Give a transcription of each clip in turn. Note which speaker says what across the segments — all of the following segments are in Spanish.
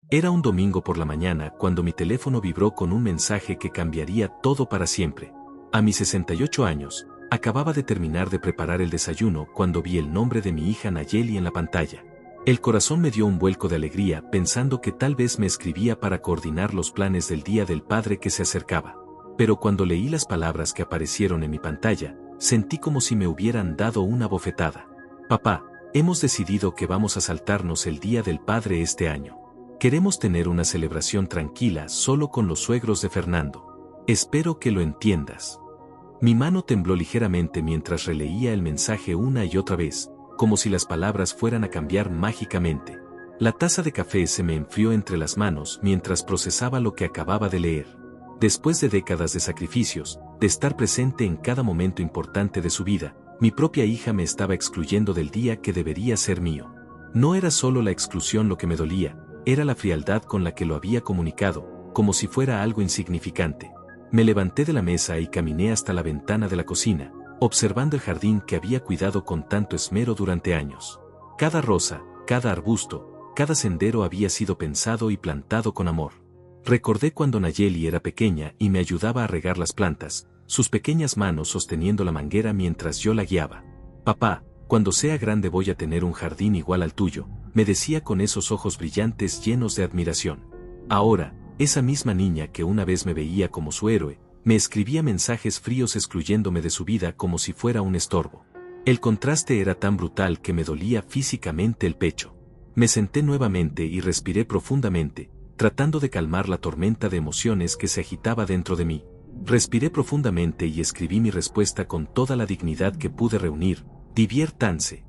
Speaker 1: Era un domingo por la mañana cuando mi teléfono vibró con un mensaje que cambiaría todo para siempre. A mis 68 años, acababa de terminar de preparar el desayuno cuando vi el nombre de mi hija Nayeli en la pantalla. El corazón me dio un vuelco de alegría pensando que tal vez me escribía para coordinar los planes del Día del Padre que se acercaba. Pero cuando leí las palabras que aparecieron en mi pantalla, sentí como si me hubieran dado una bofetada. Papá, hemos decidido que vamos a saltarnos el Día del Padre este año. Queremos tener una celebración tranquila solo con los suegros de Fernando. Espero que lo entiendas. Mi mano tembló ligeramente mientras releía el mensaje una y otra vez, como si las palabras fueran a cambiar mágicamente. La taza de café se me enfrió entre las manos mientras procesaba lo que acababa de leer. Después de décadas de sacrificios, de estar presente en cada momento importante de su vida, mi propia hija me estaba excluyendo del día que debería ser mío. No era solo la exclusión lo que me dolía, era la frialdad con la que lo había comunicado, como si fuera algo insignificante. Me levanté de la mesa y caminé hasta la ventana de la cocina, observando el jardín que había cuidado con tanto esmero durante años. Cada rosa, cada arbusto, cada sendero había sido pensado y plantado con amor. Recordé cuando Nayeli era pequeña y me ayudaba a regar las plantas, sus pequeñas manos sosteniendo la manguera mientras yo la guiaba. Papá, cuando sea grande voy a tener un jardín igual al tuyo, me decía con esos ojos brillantes llenos de admiración. Ahora, esa misma niña que una vez me veía como su héroe, me escribía mensajes fríos excluyéndome de su vida como si fuera un estorbo. El contraste era tan brutal que me dolía físicamente el pecho. Me senté nuevamente y respiré profundamente, tratando de calmar la tormenta de emociones que se agitaba dentro de mí. Respiré profundamente y escribí mi respuesta con toda la dignidad que pude reunir: diviértanse.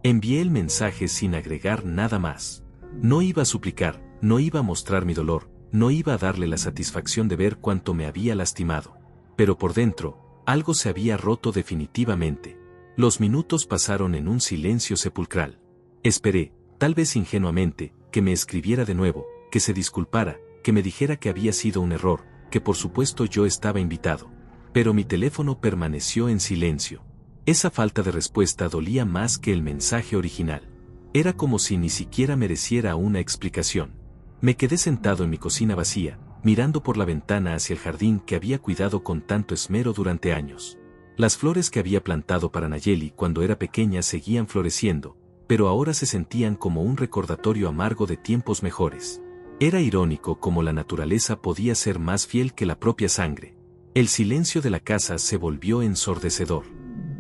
Speaker 1: Envié el mensaje sin agregar nada más. No iba a suplicar, no iba a mostrar mi dolor, no iba a darle la satisfacción de ver cuánto me había lastimado. Pero por dentro, algo se había roto definitivamente. Los minutos pasaron en un silencio sepulcral. Esperé, tal vez ingenuamente, que me escribiera de nuevo, que se disculpara, que me dijera que había sido un error, que por supuesto yo estaba invitado. Pero mi teléfono permaneció en silencio. Esa falta de respuesta dolía más que el mensaje original. Era como si ni siquiera mereciera una explicación. Me quedé sentado en mi cocina vacía, mirando por la ventana hacia el jardín que había cuidado con tanto esmero durante años. Las flores que había plantado para Nayeli cuando era pequeña seguían floreciendo, pero ahora se sentían como un recordatorio amargo de tiempos mejores. Era irónico cómo la naturaleza podía ser más fiel que la propia sangre. El silencio de la casa se volvió ensordecedor.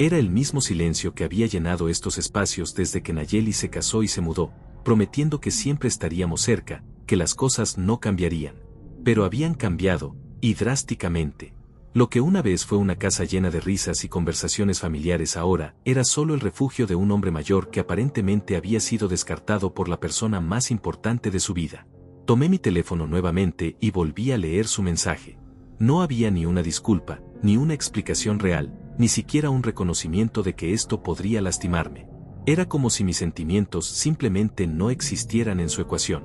Speaker 1: Era el mismo silencio que había llenado estos espacios desde que Nayeli se casó y se mudó, prometiendo que siempre estaríamos cerca, que las cosas no cambiarían. Pero habían cambiado, y drásticamente. Lo que una vez fue una casa llena de risas y conversaciones familiares ahora era solo el refugio de un hombre mayor que aparentemente había sido descartado por la persona más importante de su vida. Tomé mi teléfono nuevamente y volví a leer su mensaje. No había ni una disculpa, ni una explicación real, ni siquiera un reconocimiento de que esto podría lastimarme. Era como si mis sentimientos simplemente no existieran en su ecuación.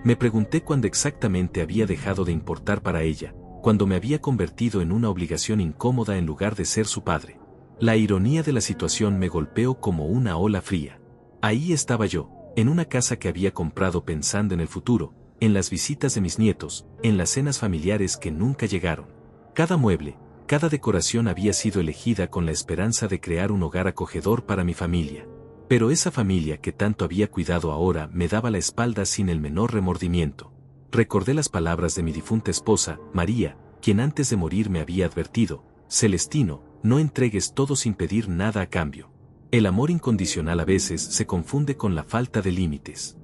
Speaker 1: Me pregunté cuándo exactamente había dejado de importar para ella, cuando me había convertido en una obligación incómoda en lugar de ser su padre. La ironía de la situación me golpeó como una ola fría. Ahí estaba yo, en una casa que había comprado pensando en el futuro, en las visitas de mis nietos, en las cenas familiares que nunca llegaron. Cada mueble, cada decoración había sido elegida con la esperanza de crear un hogar acogedor para mi familia. Pero esa familia que tanto había cuidado ahora me daba la espalda sin el menor remordimiento. Recordé las palabras de mi difunta esposa, María, quien antes de morir me había advertido: Celestino, no entregues todo sin pedir nada a cambio. El amor incondicional a veces se confunde con la falta de límites.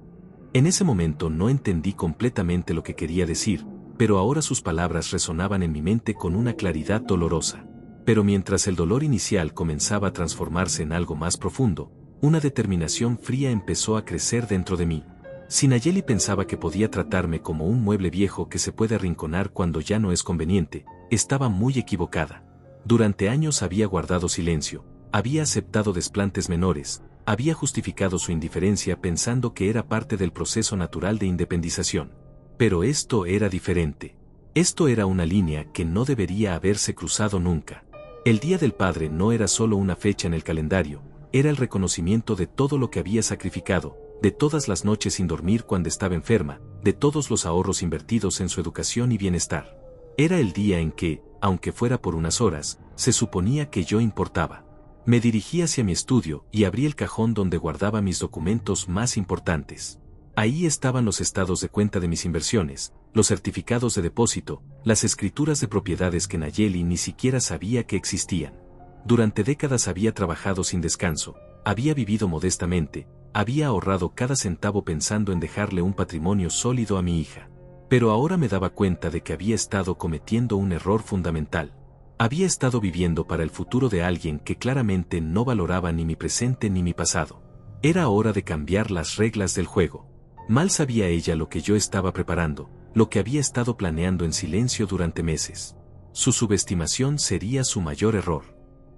Speaker 1: En ese momento no entendí completamente lo que quería decir, pero ahora sus palabras resonaban en mi mente con una claridad dolorosa. Pero mientras el dolor inicial comenzaba a transformarse en algo más profundo, una determinación fría empezó a crecer dentro de mí. Si Nayeli pensaba que podía tratarme como un mueble viejo que se puede arrinconar cuando ya no es conveniente, estaba muy equivocada. Durante años había guardado silencio, había aceptado desplantes menores, había justificado su indiferencia pensando que era parte del proceso natural de independización. Pero esto era diferente. Esto era una línea que no debería haberse cruzado nunca. El Día del Padre no era solo una fecha en el calendario, era el reconocimiento de todo lo que había sacrificado, de todas las noches sin dormir cuando estaba enferma, de todos los ahorros invertidos en su educación y bienestar. Era el día en que, aunque fuera por unas horas, se suponía que yo importaba. Me dirigí hacia mi estudio y abrí el cajón donde guardaba mis documentos más importantes. Ahí estaban los estados de cuenta de mis inversiones, los certificados de depósito, las escrituras de propiedades que Nayeli ni siquiera sabía que existían. Durante décadas había trabajado sin descanso, había vivido modestamente, había ahorrado cada centavo pensando en dejarle un patrimonio sólido a mi hija. Pero ahora me daba cuenta de que había estado cometiendo un error fundamental. Había estado viviendo para el futuro de alguien que claramente no valoraba ni mi presente ni mi pasado. Era hora de cambiar las reglas del juego. Mal sabía ella lo que yo estaba preparando, lo que había estado planeando en silencio durante meses. Su subestimación sería su mayor error.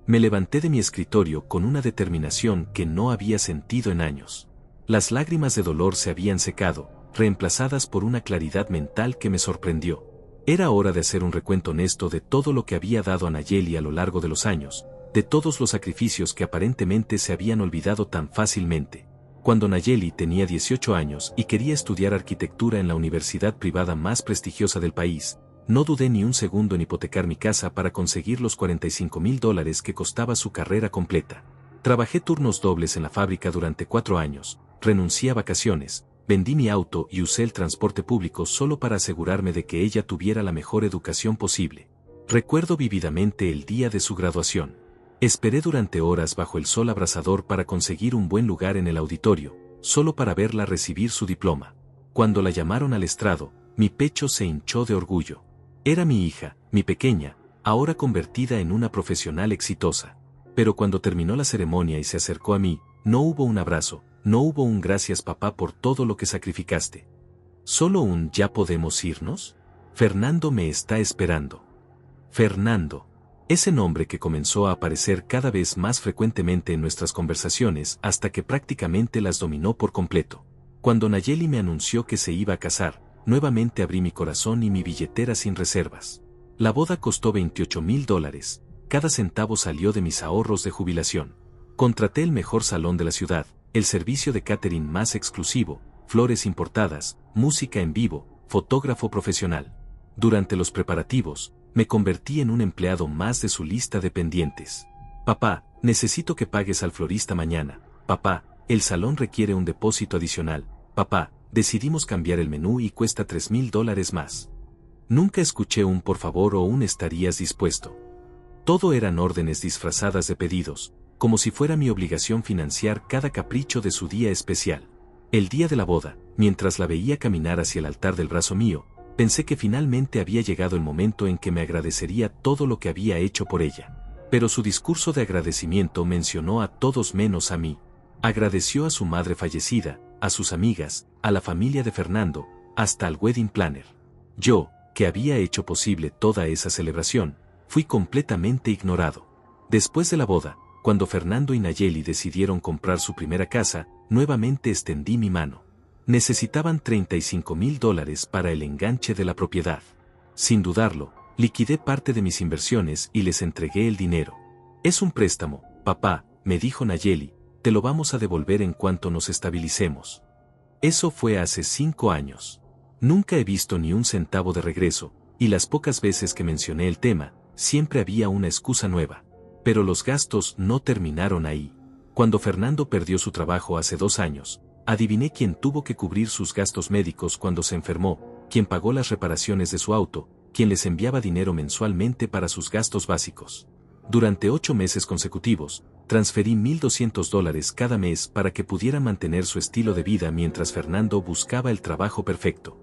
Speaker 1: Me levanté de mi escritorio con una determinación que no había sentido en años. Las lágrimas de dolor se habían secado, reemplazadas por una claridad mental que me sorprendió. Era hora de hacer un recuento honesto de todo lo que había dado a Nayeli a lo largo de los años, de todos los sacrificios que aparentemente se habían olvidado tan fácilmente. Cuando Nayeli tenía 18 años y quería estudiar arquitectura en la universidad privada más prestigiosa del país, no dudé ni un segundo en hipotecar mi casa para conseguir los $45,000 que costaba su carrera completa. Trabajé turnos dobles en la fábrica durante 4 años, renuncié a vacaciones, vendí mi auto y usé el transporte público solo para asegurarme de que ella tuviera la mejor educación posible. Recuerdo vívidamente el día de su graduación. Esperé durante horas bajo el sol abrasador para conseguir un buen lugar en el auditorio, solo para verla recibir su diploma. Cuando la llamaron al estrado, mi pecho se hinchó de orgullo. Era mi hija, mi pequeña, ahora convertida en una profesional exitosa. Pero cuando terminó la ceremonia y se acercó a mí, no hubo un abrazo, no hubo un gracias papá por todo lo que sacrificaste. Solo un ¿ya podemos irnos? Fernando me está esperando. Fernando. Ese nombre que comenzó a aparecer cada vez más frecuentemente en nuestras conversaciones hasta que prácticamente las dominó por completo. Cuando Nayeli me anunció que se iba a casar, nuevamente abrí mi corazón y mi billetera sin reservas. La boda costó $28,000, cada centavo salió de mis ahorros de jubilación. Contraté el mejor salón de la ciudad, el servicio de catering más exclusivo, flores importadas, música en vivo, fotógrafo profesional. Durante los preparativos, me convertí en un empleado más de su lista de pendientes. Papá, necesito que pagues al florista mañana. Papá, el salón requiere un depósito adicional. Papá, decidimos cambiar el menú y cuesta $3,000 más. Nunca escuché un por favor o un estarías dispuesto. Todo eran órdenes disfrazadas de pedidos, como si fuera mi obligación financiar cada capricho de su día especial. El día de la boda, mientras la veía caminar hacia el altar del brazo mío, pensé que finalmente había llegado el momento en que me agradecería todo lo que había hecho por ella. Pero su discurso de agradecimiento mencionó a todos menos a mí. Agradeció a su madre fallecida, a sus amigas, a la familia de Fernando, hasta al wedding planner. Yo, que había hecho posible toda esa celebración, fui completamente ignorado. Después de la boda, cuando Fernando y Nayeli decidieron comprar su primera casa, nuevamente extendí mi mano. Necesitaban $35,000 para el enganche de la propiedad. Sin dudarlo, liquidé parte de mis inversiones y les entregué el dinero. Es un préstamo, papá, me dijo Nayeli, te lo vamos a devolver en cuanto nos estabilicemos. Eso fue hace 5 años. Nunca he visto ni un centavo de regreso, y las pocas veces que mencioné el tema, siempre había una excusa nueva. Pero los gastos no terminaron ahí. Cuando Fernando perdió su trabajo hace 2 años, adiviné quién tuvo que cubrir sus gastos médicos cuando se enfermó, quién pagó las reparaciones de su auto, quién les enviaba dinero mensualmente para sus gastos básicos. Durante 8 meses consecutivos, transferí $1,200 cada mes para que pudieran mantener su estilo de vida mientras Fernando buscaba el trabajo perfecto.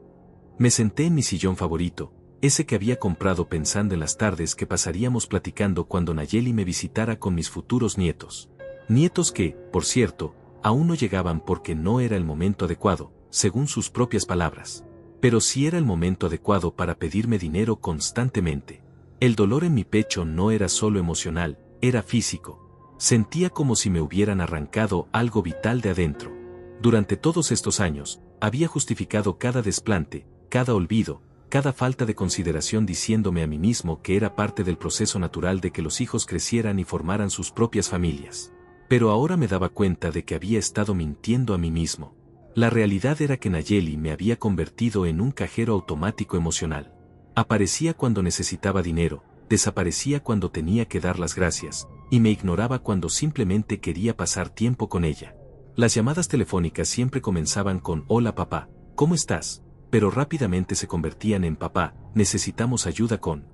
Speaker 1: Me senté en mi sillón favorito, ese que había comprado pensando en las tardes que pasaríamos platicando cuando Nayeli me visitara con mis futuros nietos. Nietos que, por cierto, aún no llegaban porque no era el momento adecuado, según sus propias palabras. Pero sí era el momento adecuado para pedirme dinero constantemente. El dolor en mi pecho no era solo emocional, era físico. Sentía como si me hubieran arrancado algo vital de adentro. Durante todos estos años, había justificado cada desplante, cada olvido, cada falta de consideración diciéndome a mí mismo que era parte del proceso natural de que los hijos crecieran y formaran sus propias familias. Pero ahora me daba cuenta de que había estado mintiendo a mí mismo. La realidad era que Nayeli me había convertido en un cajero automático emocional. Aparecía cuando necesitaba dinero, desaparecía cuando tenía que dar las gracias, y me ignoraba cuando simplemente quería pasar tiempo con ella. Las llamadas telefónicas siempre comenzaban con «Hola papá, ¿cómo estás?», pero rápidamente se convertían en «Papá, necesitamos ayuda con».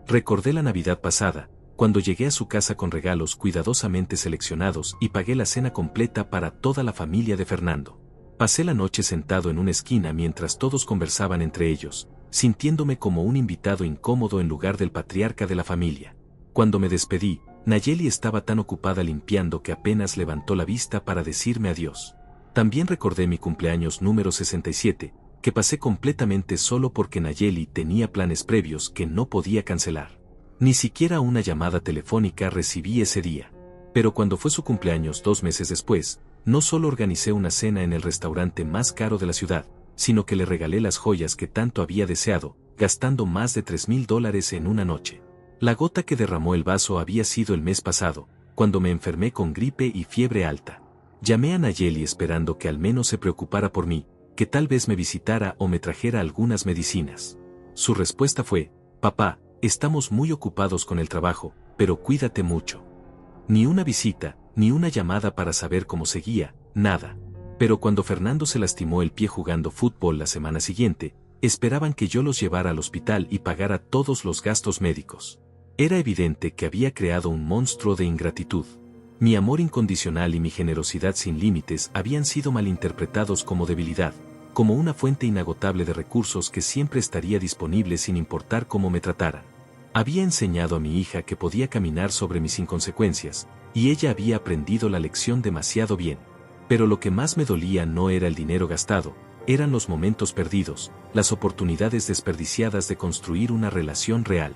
Speaker 1: Recordé la Navidad pasada, cuando llegué a su casa con regalos cuidadosamente seleccionados y pagué la cena completa para toda la familia de Fernando. Pasé la noche sentado en una esquina mientras todos conversaban entre ellos, sintiéndome como un invitado incómodo en lugar del patriarca de la familia. Cuando me despedí, Nayeli estaba tan ocupada limpiando que apenas levantó la vista para decirme adiós. También recordé mi cumpleaños número 67, que pasé completamente solo porque Nayeli tenía planes previos que no podía cancelar. Ni siquiera una llamada telefónica recibí ese día. Pero cuando fue su cumpleaños 2 meses después, no solo organicé una cena en el restaurante más caro de la ciudad, sino que le regalé las joyas que tanto había deseado, gastando más de $3,000 en una noche. La gota que derramó el vaso había sido el mes pasado, cuando me enfermé con gripe y fiebre alta. Llamé a Nayeli esperando que al menos se preocupara por mí, que tal vez me visitara o me trajera algunas medicinas. Su respuesta fue: «Papá, estamos muy ocupados con el trabajo, pero cuídate mucho». Ni una visita, ni una llamada para saber cómo seguía, nada. Pero cuando Fernando se lastimó el pie jugando fútbol la semana siguiente, esperaban que yo los llevara al hospital y pagara todos los gastos médicos. Era evidente que había creado un monstruo de ingratitud. Mi amor incondicional y mi generosidad sin límites habían sido malinterpretados como debilidad, como una fuente inagotable de recursos que siempre estaría disponible sin importar cómo me trataran. Había enseñado a mi hija que podía caminar sobre mis inconsecuencias, y ella había aprendido la lección demasiado bien. Pero lo que más me dolía no era el dinero gastado, eran los momentos perdidos, las oportunidades desperdiciadas de construir una relación real.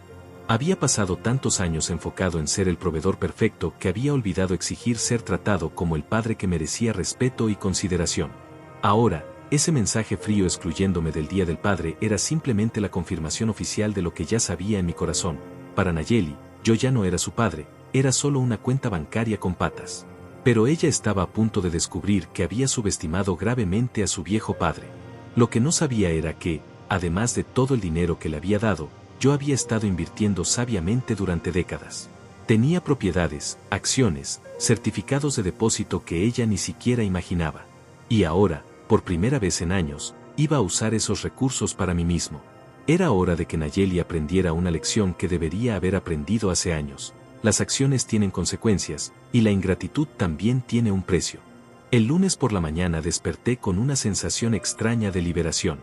Speaker 1: Había pasado tantos años enfocado en ser el proveedor perfecto que había olvidado exigir ser tratado como el padre que merecía respeto y consideración. Ahora, ese mensaje frío excluyéndome del Día del Padre era simplemente la confirmación oficial de lo que ya sabía en mi corazón. Para Nayeli, yo ya no era su padre, era solo una cuenta bancaria con patas. Pero ella estaba a punto de descubrir que había subestimado gravemente a su viejo padre. Lo que no sabía era que, además de todo el dinero que le había dado, yo había estado invirtiendo sabiamente durante décadas. Tenía propiedades, acciones, certificados de depósito que ella ni siquiera imaginaba. Y ahora, por primera vez en años, iba a usar esos recursos para mí mismo. Era hora de que Nayeli aprendiera una lección que debería haber aprendido hace años. Las acciones tienen consecuencias, y la ingratitud también tiene un precio. El lunes por la mañana desperté con una sensación extraña de liberación.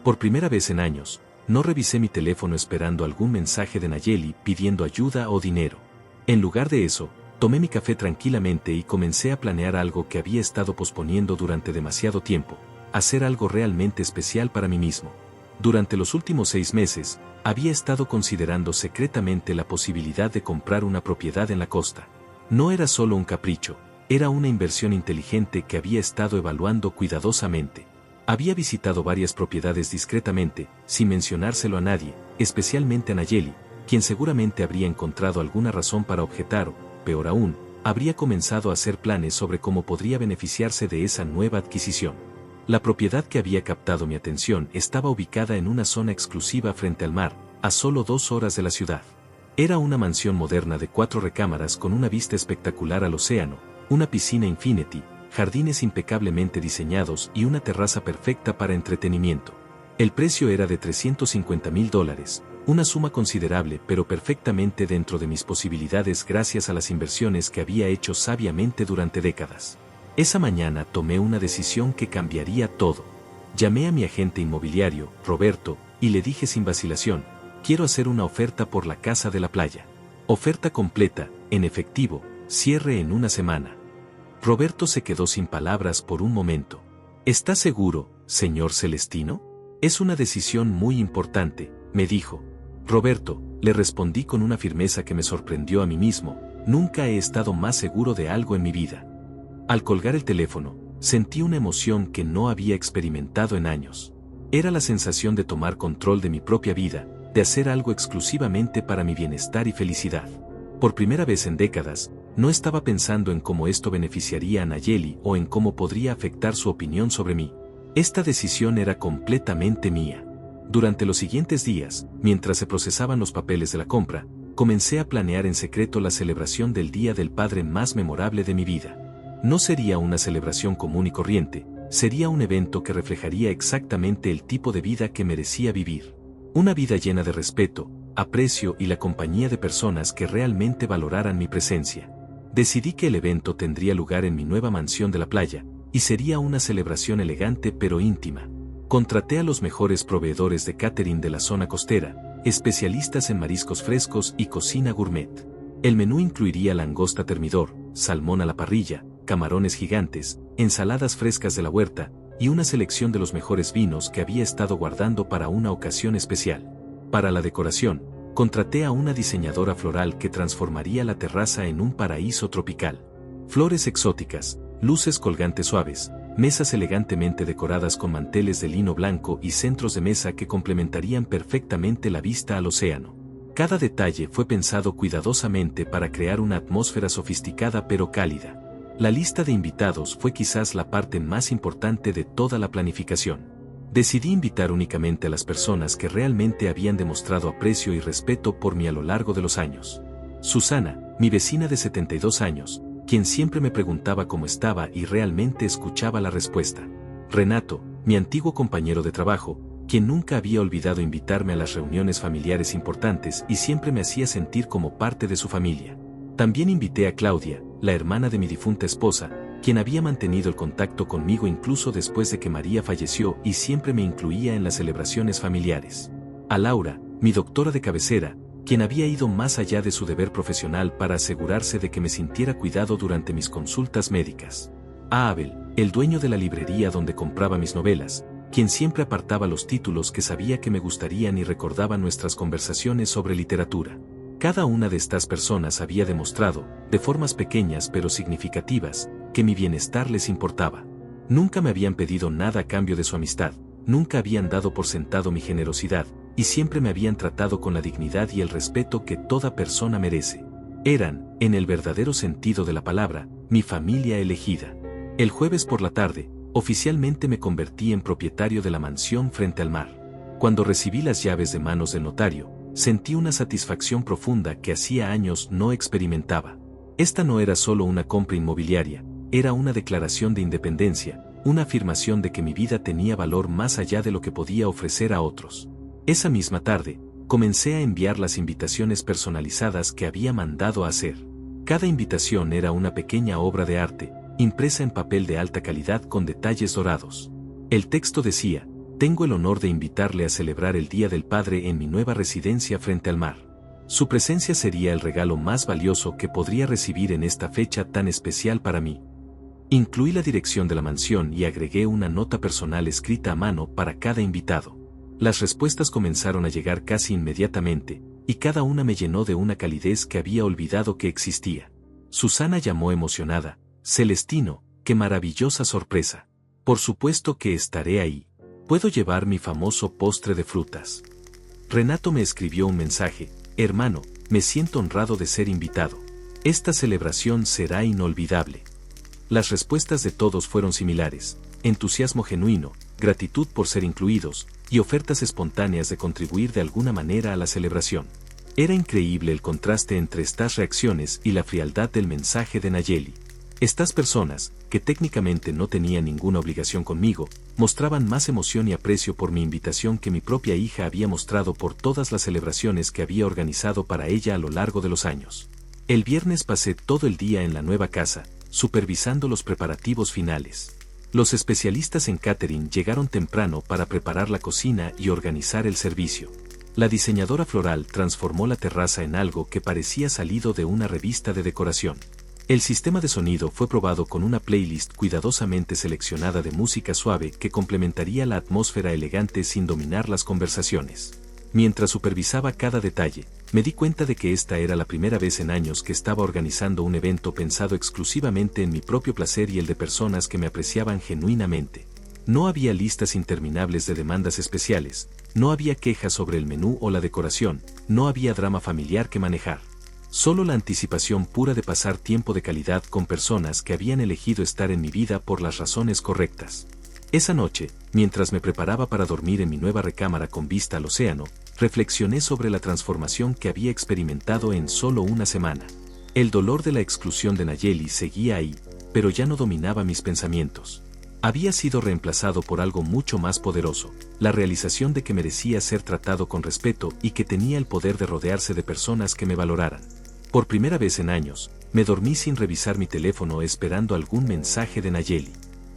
Speaker 1: Por primera vez en años, no revisé mi teléfono esperando algún mensaje de Nayeli pidiendo ayuda o dinero. En lugar de eso, tomé mi café tranquilamente y comencé a planear algo que había estado posponiendo durante demasiado tiempo: hacer algo realmente especial para mí mismo. Durante los últimos 6 meses, había estado considerando secretamente la posibilidad de comprar una propiedad en la costa. No era solo un capricho, era una inversión inteligente que había estado evaluando cuidadosamente. Había visitado varias propiedades discretamente, sin mencionárselo a nadie, especialmente a Nayeli, quien seguramente habría encontrado alguna razón para objetar o, peor aún, habría comenzado a hacer planes sobre cómo podría beneficiarse de esa nueva adquisición. La propiedad que había captado mi atención estaba ubicada en una zona exclusiva frente al mar, a solo 2 horas de la ciudad. Era una mansión moderna de 4 recámaras con una vista espectacular al océano, una piscina infinity, jardines impecablemente diseñados y una terraza perfecta para entretenimiento. El precio era de $350,000, una suma considerable pero perfectamente dentro de mis posibilidades gracias a las inversiones que había hecho sabiamente durante décadas. Esa mañana tomé una decisión que cambiaría todo. Llamé a mi agente inmobiliario, Roberto, y le dije sin vacilación: quiero hacer una oferta por la casa de la playa. Oferta completa, en efectivo, cierre en una semana. Roberto se quedó sin palabras por un momento. ¿Está seguro, señor Celestino? Es una decisión muy importante, me dijo. Roberto, le respondí con una firmeza que me sorprendió a mí mismo, nunca he estado más seguro de algo en mi vida. Al colgar el teléfono, sentí una emoción que no había experimentado en años. Era la sensación de tomar control de mi propia vida, de hacer algo exclusivamente para mi bienestar y felicidad. Por primera vez en décadas, no estaba pensando en cómo esto beneficiaría a Nayeli o en cómo podría afectar su opinión sobre mí. Esta decisión era completamente mía. Durante los siguientes días, mientras se procesaban los papeles de la compra, comencé a planear en secreto la celebración del Día del Padre más memorable de mi vida. No sería una celebración común y corriente, sería un evento que reflejaría exactamente el tipo de vida que merecía vivir. Una vida llena de respeto, aprecio y la compañía de personas que realmente valoraran mi presencia. Decidí que el evento tendría lugar en mi nueva mansión de la playa, y sería una celebración elegante pero íntima. Contraté a los mejores proveedores de catering de la zona costera, especialistas en mariscos frescos y cocina gourmet. El menú incluiría langosta termidor, salmón a la parrilla, camarones gigantes, ensaladas frescas de la huerta, y una selección de los mejores vinos que había estado guardando para una ocasión especial. Para la decoración, contraté a una diseñadora floral que transformaría la terraza en un paraíso tropical. Flores exóticas, luces colgantes suaves, mesas elegantemente decoradas con manteles de lino blanco y centros de mesa que complementarían perfectamente la vista al océano. Cada detalle fue pensado cuidadosamente para crear una atmósfera sofisticada pero cálida. La lista de invitados fue quizás la parte más importante de toda la planificación. Decidí invitar únicamente a las personas que realmente habían demostrado aprecio y respeto por mí a lo largo de los años. Susana, mi vecina de 72 años, quien siempre me preguntaba cómo estaba y realmente escuchaba la respuesta. Renato, mi antiguo compañero de trabajo, quien nunca había olvidado invitarme a las reuniones familiares importantes y siempre me hacía sentir como parte de su familia. También invité a Claudia, la hermana de mi difunta esposa, quien había mantenido el contacto conmigo incluso después de que María falleció y siempre me incluía en las celebraciones familiares. A Laura, mi doctora de cabecera, quien había ido más allá de su deber profesional para asegurarse de que me sintiera cuidado durante mis consultas médicas. A Abel, el dueño de la librería donde compraba mis novelas, quien siempre apartaba los títulos que sabía que me gustarían y recordaba nuestras conversaciones sobre literatura. Cada una de estas personas había demostrado, de formas pequeñas pero significativas, que mi bienestar les importaba. Nunca me habían pedido nada a cambio de su amistad, nunca habían dado por sentado mi generosidad, y siempre me habían tratado con la dignidad y el respeto que toda persona merece. Eran, en el verdadero sentido de la palabra, mi familia elegida. El jueves por la tarde, oficialmente me convertí en propietario de la mansión frente al mar. Cuando recibí las llaves de manos del notario, sentí una satisfacción profunda que hacía años no experimentaba. Esta no era solo una compra inmobiliaria, era una declaración de independencia, una afirmación de que mi vida tenía valor más allá de lo que podía ofrecer a otros. Esa misma tarde, comencé a enviar las invitaciones personalizadas que había mandado a hacer. Cada invitación era una pequeña obra de arte, impresa en papel de alta calidad con detalles dorados. El texto decía: tengo el honor de invitarle a celebrar el Día del Padre en mi nueva residencia frente al mar. Su presencia sería el regalo más valioso que podría recibir en esta fecha tan especial para mí. Incluí la dirección de la mansión y agregué una nota personal escrita a mano para cada invitado. Las respuestas comenzaron a llegar casi inmediatamente, y cada una me llenó de una calidez que había olvidado que existía. Susana llamó emocionada: Celestino, qué maravillosa sorpresa. Por supuesto que estaré ahí. ¿Puedo llevar mi famoso postre de frutas? Renato me escribió un mensaje: hermano, me siento honrado de ser invitado. Esta celebración será inolvidable. Las respuestas de todos fueron similares: entusiasmo genuino, gratitud por ser incluidos, y ofertas espontáneas de contribuir de alguna manera a la celebración. Era increíble el contraste entre estas reacciones y la frialdad del mensaje de Nayeli. Estas personas, que técnicamente no tenían ninguna obligación conmigo, mostraban más emoción y aprecio por mi invitación que mi propia hija había mostrado por todas las celebraciones que había organizado para ella a lo largo de los años. El viernes pasé todo el día en la nueva casa, supervisando los preparativos finales. Los especialistas en catering llegaron temprano para preparar la cocina y organizar el servicio. La diseñadora floral transformó la terraza en algo que parecía salido de una revista de decoración. El sistema de sonido fue probado con una playlist cuidadosamente seleccionada de música suave que complementaría la atmósfera elegante sin dominar las conversaciones. Mientras supervisaba cada detalle, me di cuenta de que esta era la primera vez en años que estaba organizando un evento pensado exclusivamente en mi propio placer y el de personas que me apreciaban genuinamente. No había listas interminables de demandas especiales, no había quejas sobre el menú o la decoración, no había drama familiar que manejar. Solo la anticipación pura de pasar tiempo de calidad con personas que habían elegido estar en mi vida por las razones correctas. Esa noche, mientras me preparaba para dormir en mi nueva recámara con vista al océano, reflexioné sobre la transformación que había experimentado en solo una semana. El dolor de la exclusión de Nayeli seguía ahí, pero ya no dominaba mis pensamientos. Había sido reemplazado por algo mucho más poderoso, la realización de que merecía ser tratado con respeto y que tenía el poder de rodearse de personas que me valoraran. Por primera vez en años, me dormí sin revisar mi teléfono esperando algún mensaje de Nayeli.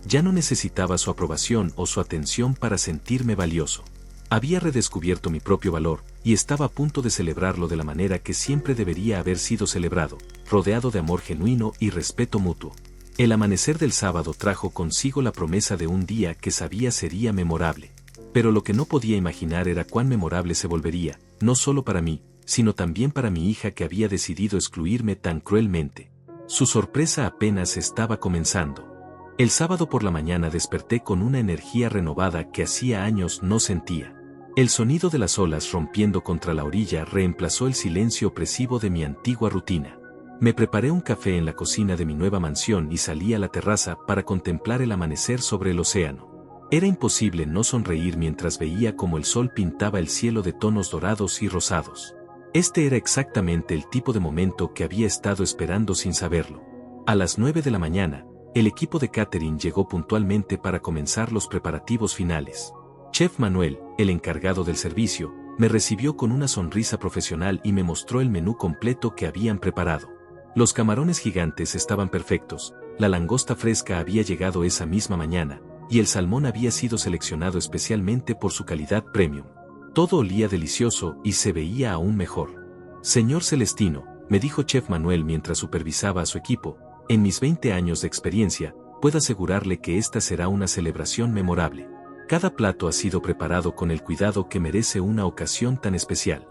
Speaker 1: Ya no necesitaba su aprobación o su atención para sentirme valioso. Había redescubierto mi propio valor, y estaba a punto de celebrarlo de la manera que siempre debería haber sido celebrado, rodeado de amor genuino y respeto mutuo. El amanecer del sábado trajo consigo la promesa de un día que sabía sería memorable. Pero lo que no podía imaginar era cuán memorable se volvería, no solo para mí, sino también para mi hija que había decidido excluirme tan cruelmente. Su sorpresa apenas estaba comenzando. El sábado por la mañana desperté con una energía renovada que hacía años no sentía. El sonido de las olas rompiendo contra la orilla reemplazó el silencio opresivo de mi antigua rutina. Me preparé un café en la cocina de mi nueva mansión y salí a la terraza para contemplar el amanecer sobre el océano. Era imposible no sonreír mientras veía cómo el sol pintaba el cielo de tonos dorados y rosados. Este era exactamente el tipo de momento que había estado esperando sin saberlo. A las 9 de la mañana, el equipo de catering llegó puntualmente para comenzar los preparativos finales. Chef Manuel, el encargado del servicio, me recibió con una sonrisa profesional y me mostró el menú completo que habían preparado. Los camarones gigantes estaban perfectos, la langosta fresca había llegado esa misma mañana, y el salmón había sido seleccionado especialmente por su calidad premium. Todo olía delicioso y se veía aún mejor. Señor Celestino, me dijo Chef Manuel mientras supervisaba a su equipo, en mis 20 años de experiencia, puedo asegurarle que esta será una celebración memorable. Cada plato ha sido preparado con el cuidado que merece una ocasión tan especial.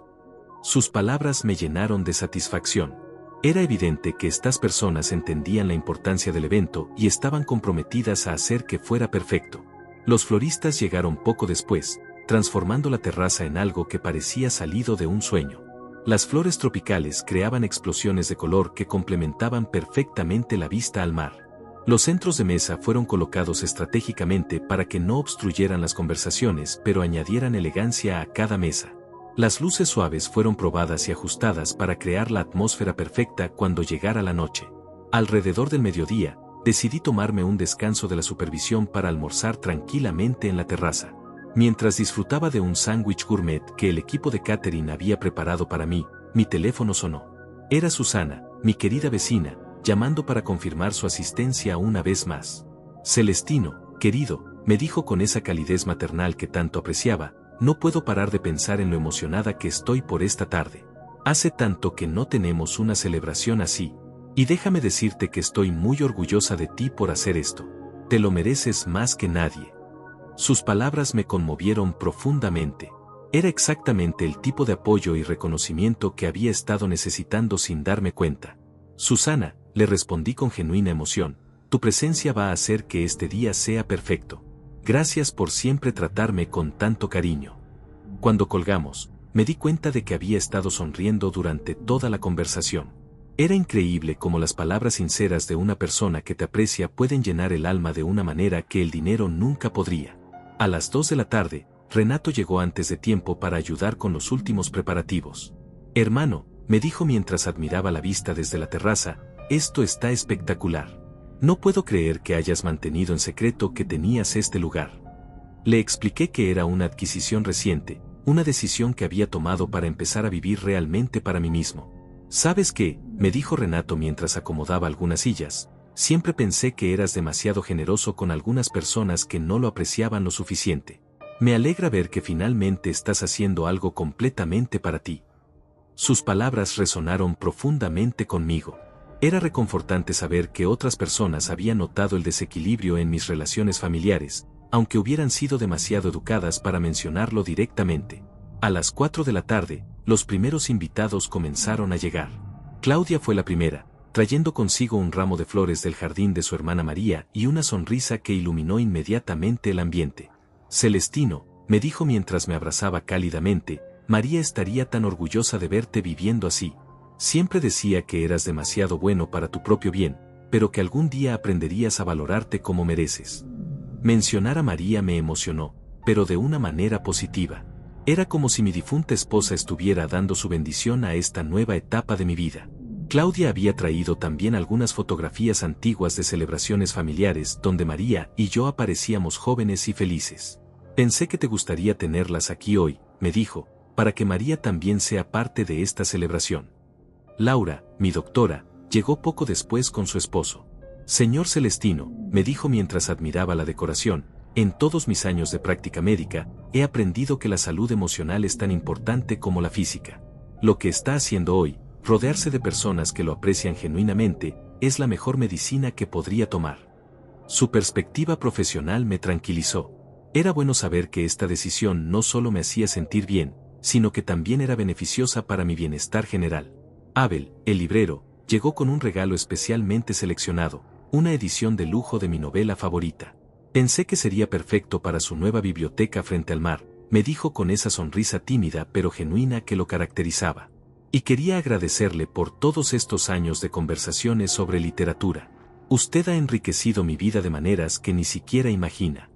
Speaker 1: Sus palabras me llenaron de satisfacción. Era evidente que estas personas entendían la importancia del evento y estaban comprometidas a hacer que fuera perfecto. Los floristas llegaron poco después, transformando la terraza en algo que parecía salido de un sueño. Las flores tropicales creaban explosiones de color que complementaban perfectamente la vista al mar. Los centros de mesa fueron colocados estratégicamente para que no obstruyeran las conversaciones pero añadieran elegancia a cada mesa. Las luces suaves fueron probadas y ajustadas para crear la atmósfera perfecta cuando llegara la noche. Alrededor del mediodía, decidí tomarme un descanso de la supervisión para almorzar tranquilamente en la terraza. Mientras disfrutaba de un sándwich gourmet que el equipo de catering había preparado para mí, mi teléfono sonó. Era Susana, mi querida vecina, llamando para confirmar su asistencia una vez más. Celestino, querido, me dijo con esa calidez maternal que tanto apreciaba, no puedo parar de pensar en lo emocionada que estoy por esta tarde. Hace tanto que no tenemos una celebración así. Y déjame decirte que estoy muy orgullosa de ti por hacer esto. Te lo mereces más que nadie. Sus palabras me conmovieron profundamente. Era exactamente el tipo de apoyo y reconocimiento que había estado necesitando sin darme cuenta. Susana, le respondí con genuina emoción, tu presencia va a hacer que este día sea perfecto. Gracias por siempre tratarme con tanto cariño. Cuando colgamos, me di cuenta de que había estado sonriendo durante toda la conversación. Era increíble cómo las palabras sinceras de una persona que te aprecia pueden llenar el alma de una manera que el dinero nunca podría. A las 2 de la tarde, Renato llegó antes de tiempo para ayudar con los últimos preparativos. Hermano, me dijo mientras admiraba la vista desde la terraza, esto está espectacular. No puedo creer que hayas mantenido en secreto que tenías este lugar. Le expliqué que era una adquisición reciente, una decisión que había tomado para empezar a vivir realmente para mí mismo. ¿Sabes qué?, me dijo Renato mientras acomodaba algunas sillas, siempre pensé que eras demasiado generoso con algunas personas que no lo apreciaban lo suficiente. Me alegra ver que finalmente estás haciendo algo completamente para ti. Sus palabras resonaron profundamente conmigo. Era reconfortante saber que otras personas habían notado el desequilibrio en mis relaciones familiares, aunque hubieran sido demasiado educadas para mencionarlo directamente. A las 4 de la tarde, los primeros invitados comenzaron a llegar. Claudia fue la primera, trayendo consigo un ramo de flores del jardín de su hermana María y una sonrisa que iluminó inmediatamente el ambiente. Celestino, me dijo mientras me abrazaba cálidamente, María estaría tan orgullosa de verte viviendo así. Siempre decía que eras demasiado bueno para tu propio bien, pero que algún día aprenderías a valorarte como mereces. Mencionar a María me emocionó, pero de una manera positiva. Era como si mi difunta esposa estuviera dando su bendición a esta nueva etapa de mi vida. Claudia había traído también algunas fotografías antiguas de celebraciones familiares donde María y yo aparecíamos jóvenes y felices. Pensé que te gustaría tenerlas aquí hoy, me dijo, para que María también sea parte de esta celebración. Laura, mi doctora, llegó poco después con su esposo. Señor Celestino, me dijo mientras admiraba la decoración, en todos mis años de práctica médica, he aprendido que la salud emocional es tan importante como la física. Lo que está haciendo hoy, rodearse de personas que lo aprecian genuinamente, es la mejor medicina que podría tomar. Su perspectiva profesional me tranquilizó. Era bueno saber que esta decisión no solo me hacía sentir bien, sino que también era beneficiosa para mi bienestar general. Abel, el librero, llegó con un regalo especialmente seleccionado, una edición de lujo de mi novela favorita. Pensé que sería perfecto para su nueva biblioteca frente al mar, me dijo con esa sonrisa tímida pero genuina que lo caracterizaba. Y quería agradecerle por todos estos años de conversaciones sobre literatura. Usted ha enriquecido mi vida de maneras que ni siquiera imagina.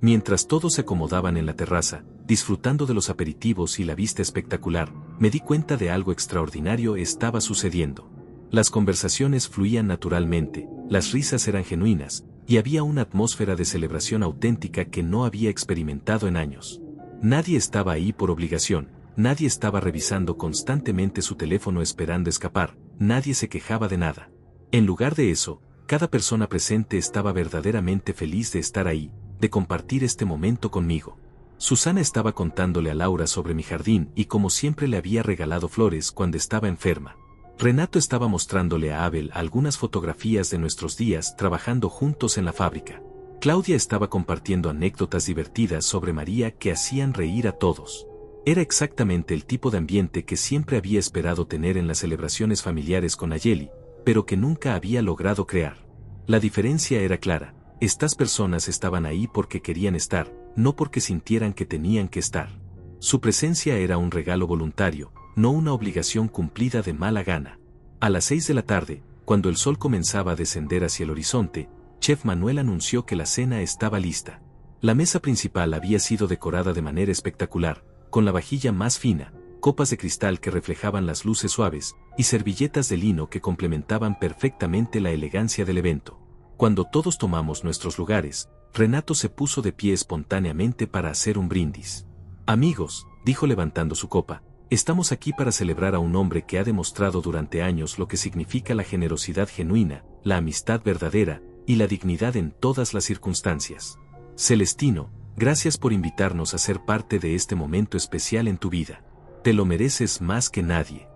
Speaker 1: Mientras todos se acomodaban en la terraza, disfrutando de los aperitivos y la vista espectacular, me di cuenta de algo extraordinario estaba sucediendo. Las conversaciones fluían naturalmente, las risas eran genuinas, y había una atmósfera de celebración auténtica que no había experimentado en años. Nadie estaba ahí por obligación, nadie estaba revisando constantemente su teléfono esperando escapar, nadie se quejaba de nada. En lugar de eso, cada persona presente estaba verdaderamente feliz de estar ahí, de compartir este momento conmigo. Susana estaba contándole a Laura sobre mi jardín y como siempre le había regalado flores cuando estaba enferma. Renato estaba mostrándole a Abel algunas fotografías de nuestros días trabajando juntos en la fábrica. Claudia estaba compartiendo anécdotas divertidas sobre María que hacían reír a todos. Era exactamente el tipo de ambiente que siempre había esperado tener en las celebraciones familiares con Nayeli, pero que nunca había logrado crear. La diferencia era clara. Estas personas estaban ahí porque querían estar, no porque sintieran que tenían que estar. Su presencia era un regalo voluntario, no una obligación cumplida de mala gana. A las 6 de la tarde, cuando el sol comenzaba a descender hacia el horizonte, Chef Manuel anunció que la cena estaba lista. La mesa principal había sido decorada de manera espectacular, con la vajilla más fina, copas de cristal que reflejaban las luces suaves, y servilletas de lino que complementaban perfectamente la elegancia del evento. Cuando todos tomamos nuestros lugares, Renato se puso de pie espontáneamente para hacer un brindis. Amigos, dijo levantando su copa, estamos aquí para celebrar a un hombre que ha demostrado durante años lo que significa la generosidad genuina, la amistad verdadera, y la dignidad en todas las circunstancias. Celestino, gracias por invitarnos a ser parte de este momento especial en tu vida. Te lo mereces más que nadie.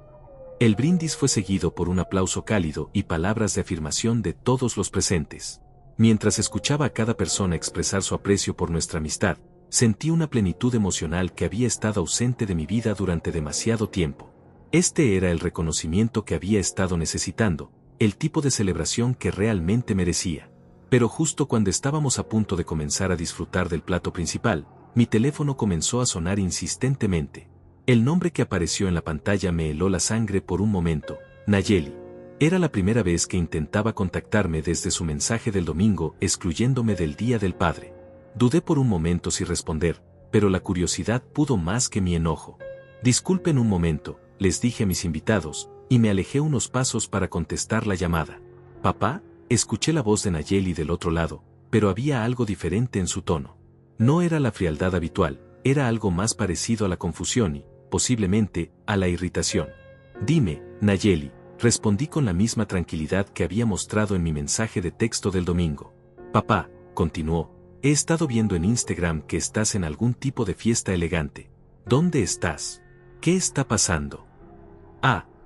Speaker 1: El brindis fue seguido por un aplauso cálido y palabras de afirmación de todos los presentes. Mientras escuchaba a cada persona expresar su aprecio por nuestra amistad, sentí una plenitud emocional que había estado ausente de mi vida durante demasiado tiempo. Este era el reconocimiento que había estado necesitando, el tipo de celebración que realmente merecía. Pero justo cuando estábamos a punto de comenzar a disfrutar del plato principal, mi teléfono comenzó a sonar insistentemente. El nombre que apareció en la pantalla me heló la sangre por un momento, Nayeli. Era la primera vez que intentaba contactarme desde su mensaje del domingo excluyéndome del Día del Padre. Dudé por un momento si responder, pero la curiosidad pudo más que mi enojo. Disculpen un momento, les dije a mis invitados, y me alejé unos pasos para contestar la llamada. ¿Papá? Escuché la voz de Nayeli del otro lado, pero había algo diferente en su tono. No era la frialdad habitual, era algo más parecido a la confusión y, posiblemente, a la irritación. Dime, Nayeli, respondí con la misma tranquilidad que había mostrado en mi mensaje de texto del domingo. Papá, continuó, he estado viendo en Instagram que estás en algún tipo de fiesta elegante. ¿Dónde estás? ¿Qué está pasando?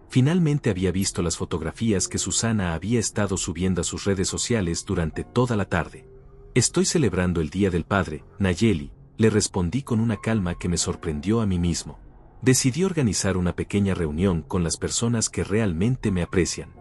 Speaker 1: Finalmente había visto las fotografías que Susana había estado subiendo a sus redes sociales durante toda la tarde. Estoy celebrando el Día del Padre, Nayeli, le respondí con una calma que me sorprendió a mí mismo. Decidí organizar una pequeña reunión con las personas que realmente me aprecian.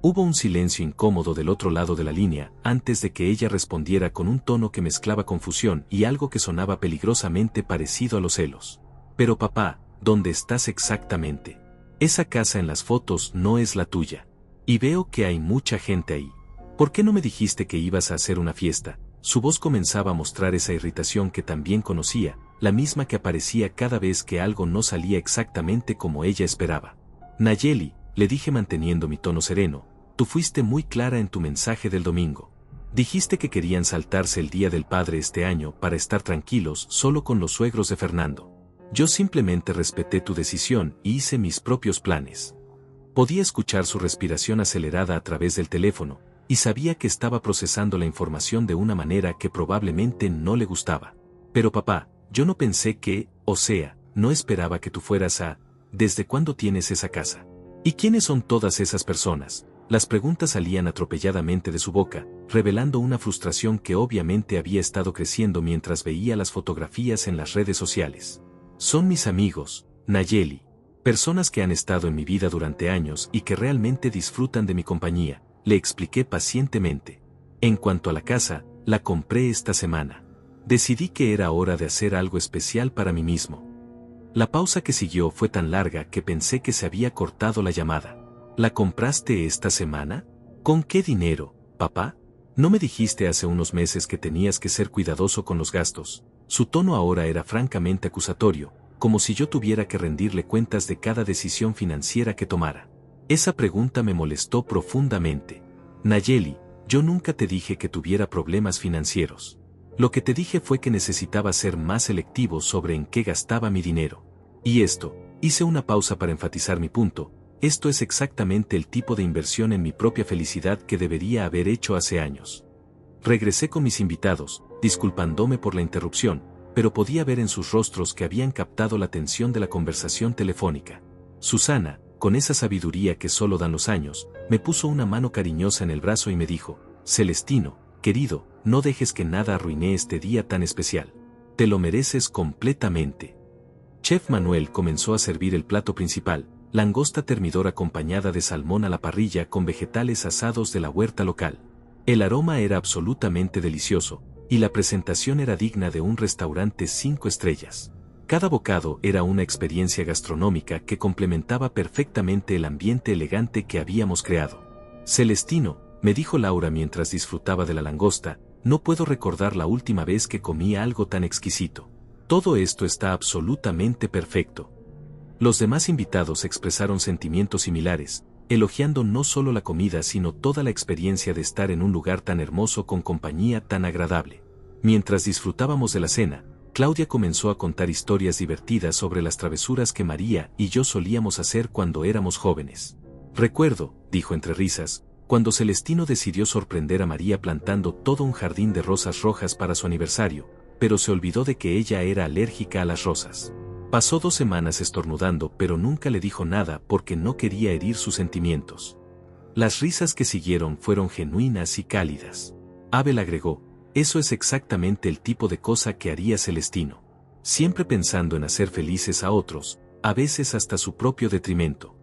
Speaker 1: Hubo un silencio incómodo del otro lado de la línea antes de que ella respondiera con un tono que mezclaba confusión y algo que sonaba peligrosamente parecido a los celos. Pero papá, ¿dónde estás exactamente? Esa casa en las fotos no es la tuya. Y veo que hay mucha gente ahí. ¿Por qué no me dijiste que ibas a hacer una fiesta? Su voz comenzaba a mostrar esa irritación que también conocía, la misma que aparecía cada vez que algo no salía exactamente como ella esperaba. Nayeli, le dije manteniendo mi tono sereno, tú fuiste muy clara en tu mensaje del domingo. Dijiste que querían saltarse el Día del Padre este año para estar tranquilos solo con los suegros de Fernando. Yo simplemente respeté tu decisión y hice mis propios planes. Podía escuchar su respiración acelerada a través del teléfono, y sabía que estaba procesando la información de una manera que probablemente no le gustaba. Pero papá, yo no pensé que, o sea, no esperaba que tú fueras a... ¿Desde cuándo tienes esa casa? ¿Y quiénes son todas esas personas? Las preguntas salían atropelladamente de su boca, revelando una frustración que obviamente había estado creciendo mientras veía las fotografías en las redes sociales. Son mis amigos, Nayeli. Personas que han estado en mi vida durante años y que realmente disfrutan de mi compañía, le expliqué pacientemente. En cuanto a la casa, la compré esta semana. Decidí que era hora de hacer algo especial para mí mismo. La pausa que siguió fue tan larga que pensé que se había cortado la llamada. ¿La compraste esta semana? ¿Con qué dinero, papá? ¿No me dijiste hace unos meses que tenías que ser cuidadoso con los gastos? Su tono ahora era francamente acusatorio, como si yo tuviera que rendirle cuentas de cada decisión financiera que tomara. Esa pregunta me molestó profundamente. Nayeli, yo nunca te dije que tuviera problemas financieros. Lo que te dije fue que necesitaba ser más selectivo sobre en qué gastaba mi dinero. Y esto, hice una pausa para enfatizar mi punto, esto es exactamente el tipo de inversión en mi propia felicidad que debería haber hecho hace años. Regresé con mis invitados, disculpándome por la interrupción, pero podía ver en sus rostros que habían captado la atención de la conversación telefónica. Susana, con esa sabiduría que solo dan los años, me puso una mano cariñosa en el brazo y me dijo, Celestino, querido, no dejes que nada arruine este día tan especial. Te lo mereces completamente. Chef Manuel comenzó a servir el plato principal, langosta termidor acompañada de salmón a la parrilla con vegetales asados de la huerta local. El aroma era absolutamente delicioso, y la presentación era digna de un restaurante 5 estrellas. Cada bocado era una experiencia gastronómica que complementaba perfectamente el ambiente elegante que habíamos creado. Celestino, me dijo Laura mientras disfrutaba de la langosta, no puedo recordar la última vez que comí algo tan exquisito. Todo esto está absolutamente perfecto. Los demás invitados expresaron sentimientos similares, elogiando no solo la comida sino toda la experiencia de estar en un lugar tan hermoso con compañía tan agradable. Mientras disfrutábamos de la cena, Claudia comenzó a contar historias divertidas sobre las travesuras que María y yo solíamos hacer cuando éramos jóvenes. Recuerdo, dijo entre risas, cuando Celestino decidió sorprender a María plantando todo un jardín de rosas rojas para su aniversario, pero se olvidó de que ella era alérgica a las rosas. Pasó 2 semanas estornudando pero nunca le dijo nada porque no quería herir sus sentimientos. Las risas que siguieron fueron genuinas y cálidas. Abel agregó, eso es exactamente el tipo de cosa que haría Celestino. Siempre pensando en hacer felices a otros, a veces hasta su propio detrimento.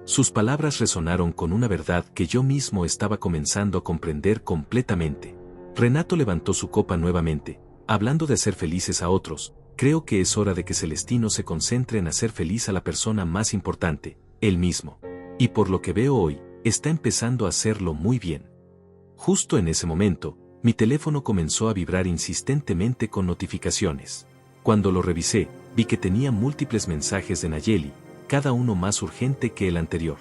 Speaker 1: Sus palabras resonaron con una verdad que yo mismo estaba comenzando a comprender completamente. Renato levantó su copa nuevamente, hablando de hacer felices a otros. Creo que es hora de que Celestino se concentre en hacer feliz a la persona más importante, él mismo. Y por lo que veo hoy, está empezando a hacerlo muy bien. Justo en ese momento, mi teléfono comenzó a vibrar insistentemente con notificaciones. Cuando lo revisé, vi que tenía múltiples mensajes de Nayeli, cada uno más urgente que el anterior.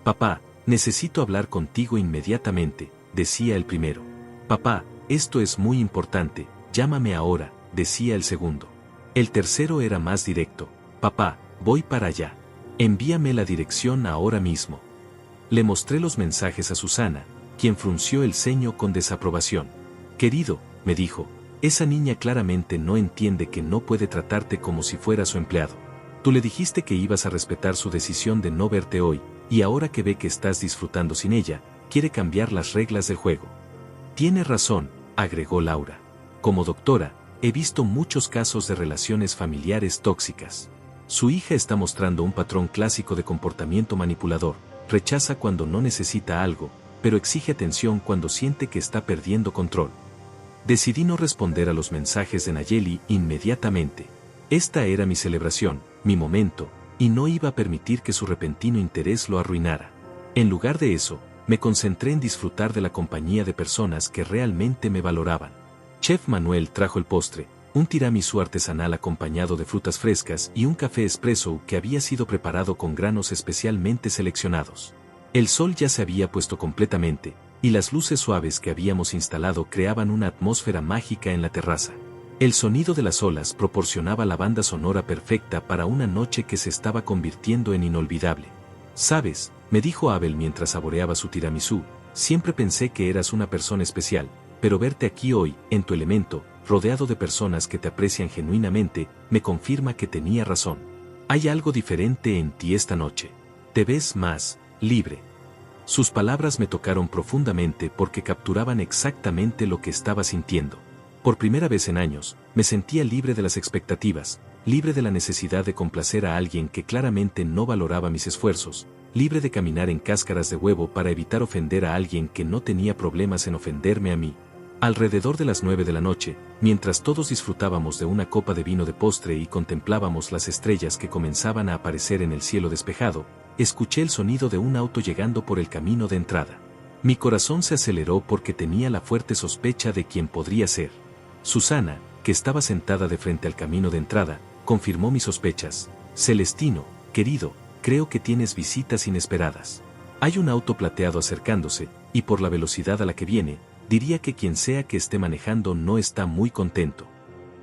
Speaker 1: Papá, necesito hablar contigo inmediatamente, decía el primero. Papá, esto es muy importante, llámame ahora, decía el segundo. El tercero era más directo. Papá, voy para allá. Envíame la dirección ahora mismo. Le mostré los mensajes a Susana, quien frunció el ceño con desaprobación. Querido, me dijo, esa niña claramente no entiende que no puede tratarte como si fuera su empleado. Tú le dijiste que ibas a respetar su decisión de no verte hoy, y ahora que ve que estás disfrutando sin ella, quiere cambiar las reglas del juego. Tiene razón, agregó Laura. Como doctora, he visto muchos casos de relaciones familiares tóxicas. Su hija está mostrando un patrón clásico de comportamiento manipulador, rechaza cuando no necesita algo, pero exige atención cuando siente que está perdiendo control. Decidí no responder a los mensajes de Nayeli inmediatamente. Esta era mi celebración, mi momento, y no iba a permitir que su repentino interés lo arruinara. En lugar de eso, me concentré en disfrutar de la compañía de personas que realmente me valoraban. Chef Manuel trajo el postre, un tiramisú artesanal acompañado de frutas frescas y un café espresso que había sido preparado con granos especialmente seleccionados. El sol ya se había puesto completamente, y las luces suaves que habíamos instalado creaban una atmósfera mágica en la terraza. El sonido de las olas proporcionaba la banda sonora perfecta para una noche que se estaba convirtiendo en inolvidable. «Sabes», me dijo Abel mientras saboreaba su tiramisú, «siempre pensé que eras una persona especial, pero verte aquí hoy, en tu elemento, rodeado de personas que te aprecian genuinamente, me confirma que tenía razón. Hay algo diferente en ti esta noche. Te ves más libre». Sus palabras me tocaron profundamente porque capturaban exactamente lo que estaba sintiendo. Por primera vez en años, me sentía libre de las expectativas, libre de la necesidad de complacer a alguien que claramente no valoraba mis esfuerzos, libre de caminar en cáscaras de huevo para evitar ofender a alguien que no tenía problemas en ofenderme a mí. Alrededor de las 9 de la noche, mientras todos disfrutábamos de una copa de vino de postre y contemplábamos las estrellas que comenzaban a aparecer en el cielo despejado, escuché el sonido de un auto llegando por el camino de entrada. Mi corazón se aceleró porque tenía la fuerte sospecha de quién podría ser. Susana, que estaba sentada de frente al camino de entrada, confirmó mis sospechas. «Celestino, querido, creo que tienes visitas inesperadas. Hay un auto plateado acercándose, y por la velocidad a la que viene, diría que quien sea que esté manejando no está muy contento».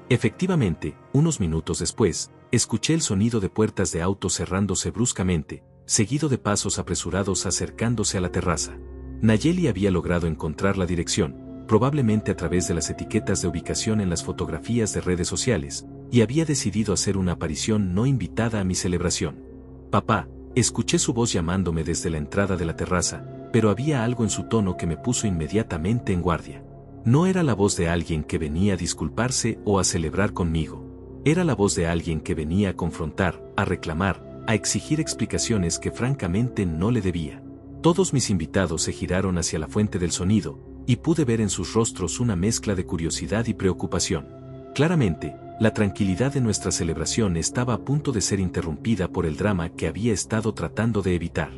Speaker 1: Efectivamente, unos minutos después, escuché el sonido de puertas de auto cerrándose bruscamente, seguido de pasos apresurados acercándose a la terraza. Nayeli había logrado encontrar la dirección, probablemente a través de las etiquetas de ubicación en las fotografías de redes sociales, y había decidido hacer una aparición no invitada a mi celebración. «Papá», escuché su voz llamándome desde la entrada de la terraza, pero había algo en su tono que me puso inmediatamente en guardia. No era la voz de alguien que venía a disculparse o a celebrar conmigo. Era la voz de alguien que venía a confrontar, a reclamar, a exigir explicaciones que francamente no le debía. Todos mis invitados se giraron hacia la fuente del sonido, y pude ver en sus rostros una mezcla de curiosidad y preocupación. Claramente, la tranquilidad de nuestra celebración estaba a punto de ser interrumpida por el drama que había estado tratando de evitar.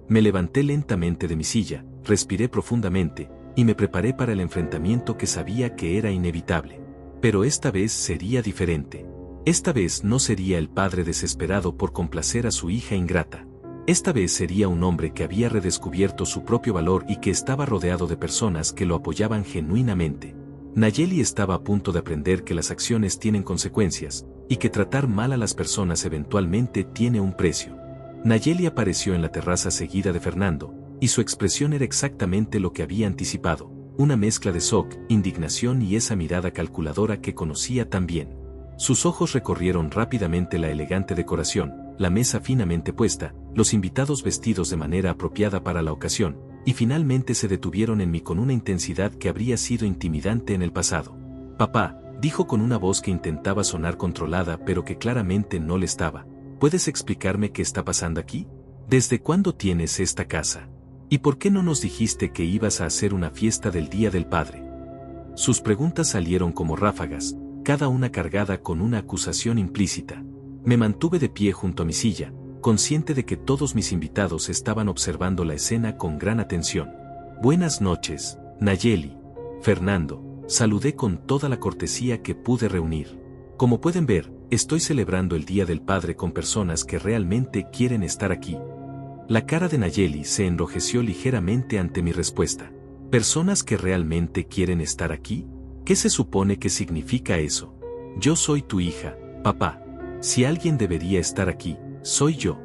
Speaker 1: Me levanté lentamente de mi silla, respiré profundamente, y me preparé para el enfrentamiento que sabía que era inevitable. Pero esta vez sería diferente. Esta vez no sería el padre desesperado por complacer a su hija ingrata. Esta vez sería un hombre que había redescubierto su propio valor y que estaba rodeado de personas que lo apoyaban genuinamente. Nayeli estaba a punto de aprender que las acciones tienen consecuencias, y que tratar mal a las personas eventualmente tiene un precio. Nayeli apareció en la terraza seguida de Fernando, y su expresión era exactamente lo que había anticipado, una mezcla de shock, indignación y esa mirada calculadora que conocía tan bien. Sus ojos recorrieron rápidamente la elegante decoración, la mesa finamente puesta, los invitados vestidos de manera apropiada para la ocasión, y finalmente se detuvieron en mí con una intensidad que habría sido intimidante en el pasado. «Papá», dijo con una voz que intentaba sonar controlada pero que claramente no le estaba, «¿puedes explicarme qué está pasando aquí? ¿Desde cuándo tienes esta casa? ¿Y por qué no nos dijiste que ibas a hacer una fiesta del Día del Padre?» Sus preguntas salieron como ráfagas, cada una cargada con una acusación implícita. Me mantuve de pie junto a mi silla, consciente de que todos mis invitados estaban observando la escena con gran atención. «Buenas noches, Nayeli, Fernando», saludé con toda la cortesía que pude reunir. «Como pueden ver, estoy celebrando el Día del Padre con personas que realmente quieren estar aquí». La cara de Nayeli se enrojeció ligeramente ante mi respuesta. «¿Personas que realmente quieren estar aquí? ¿Qué se supone que significa eso? Yo soy tu hija, papá. Si alguien debería estar aquí, soy yo».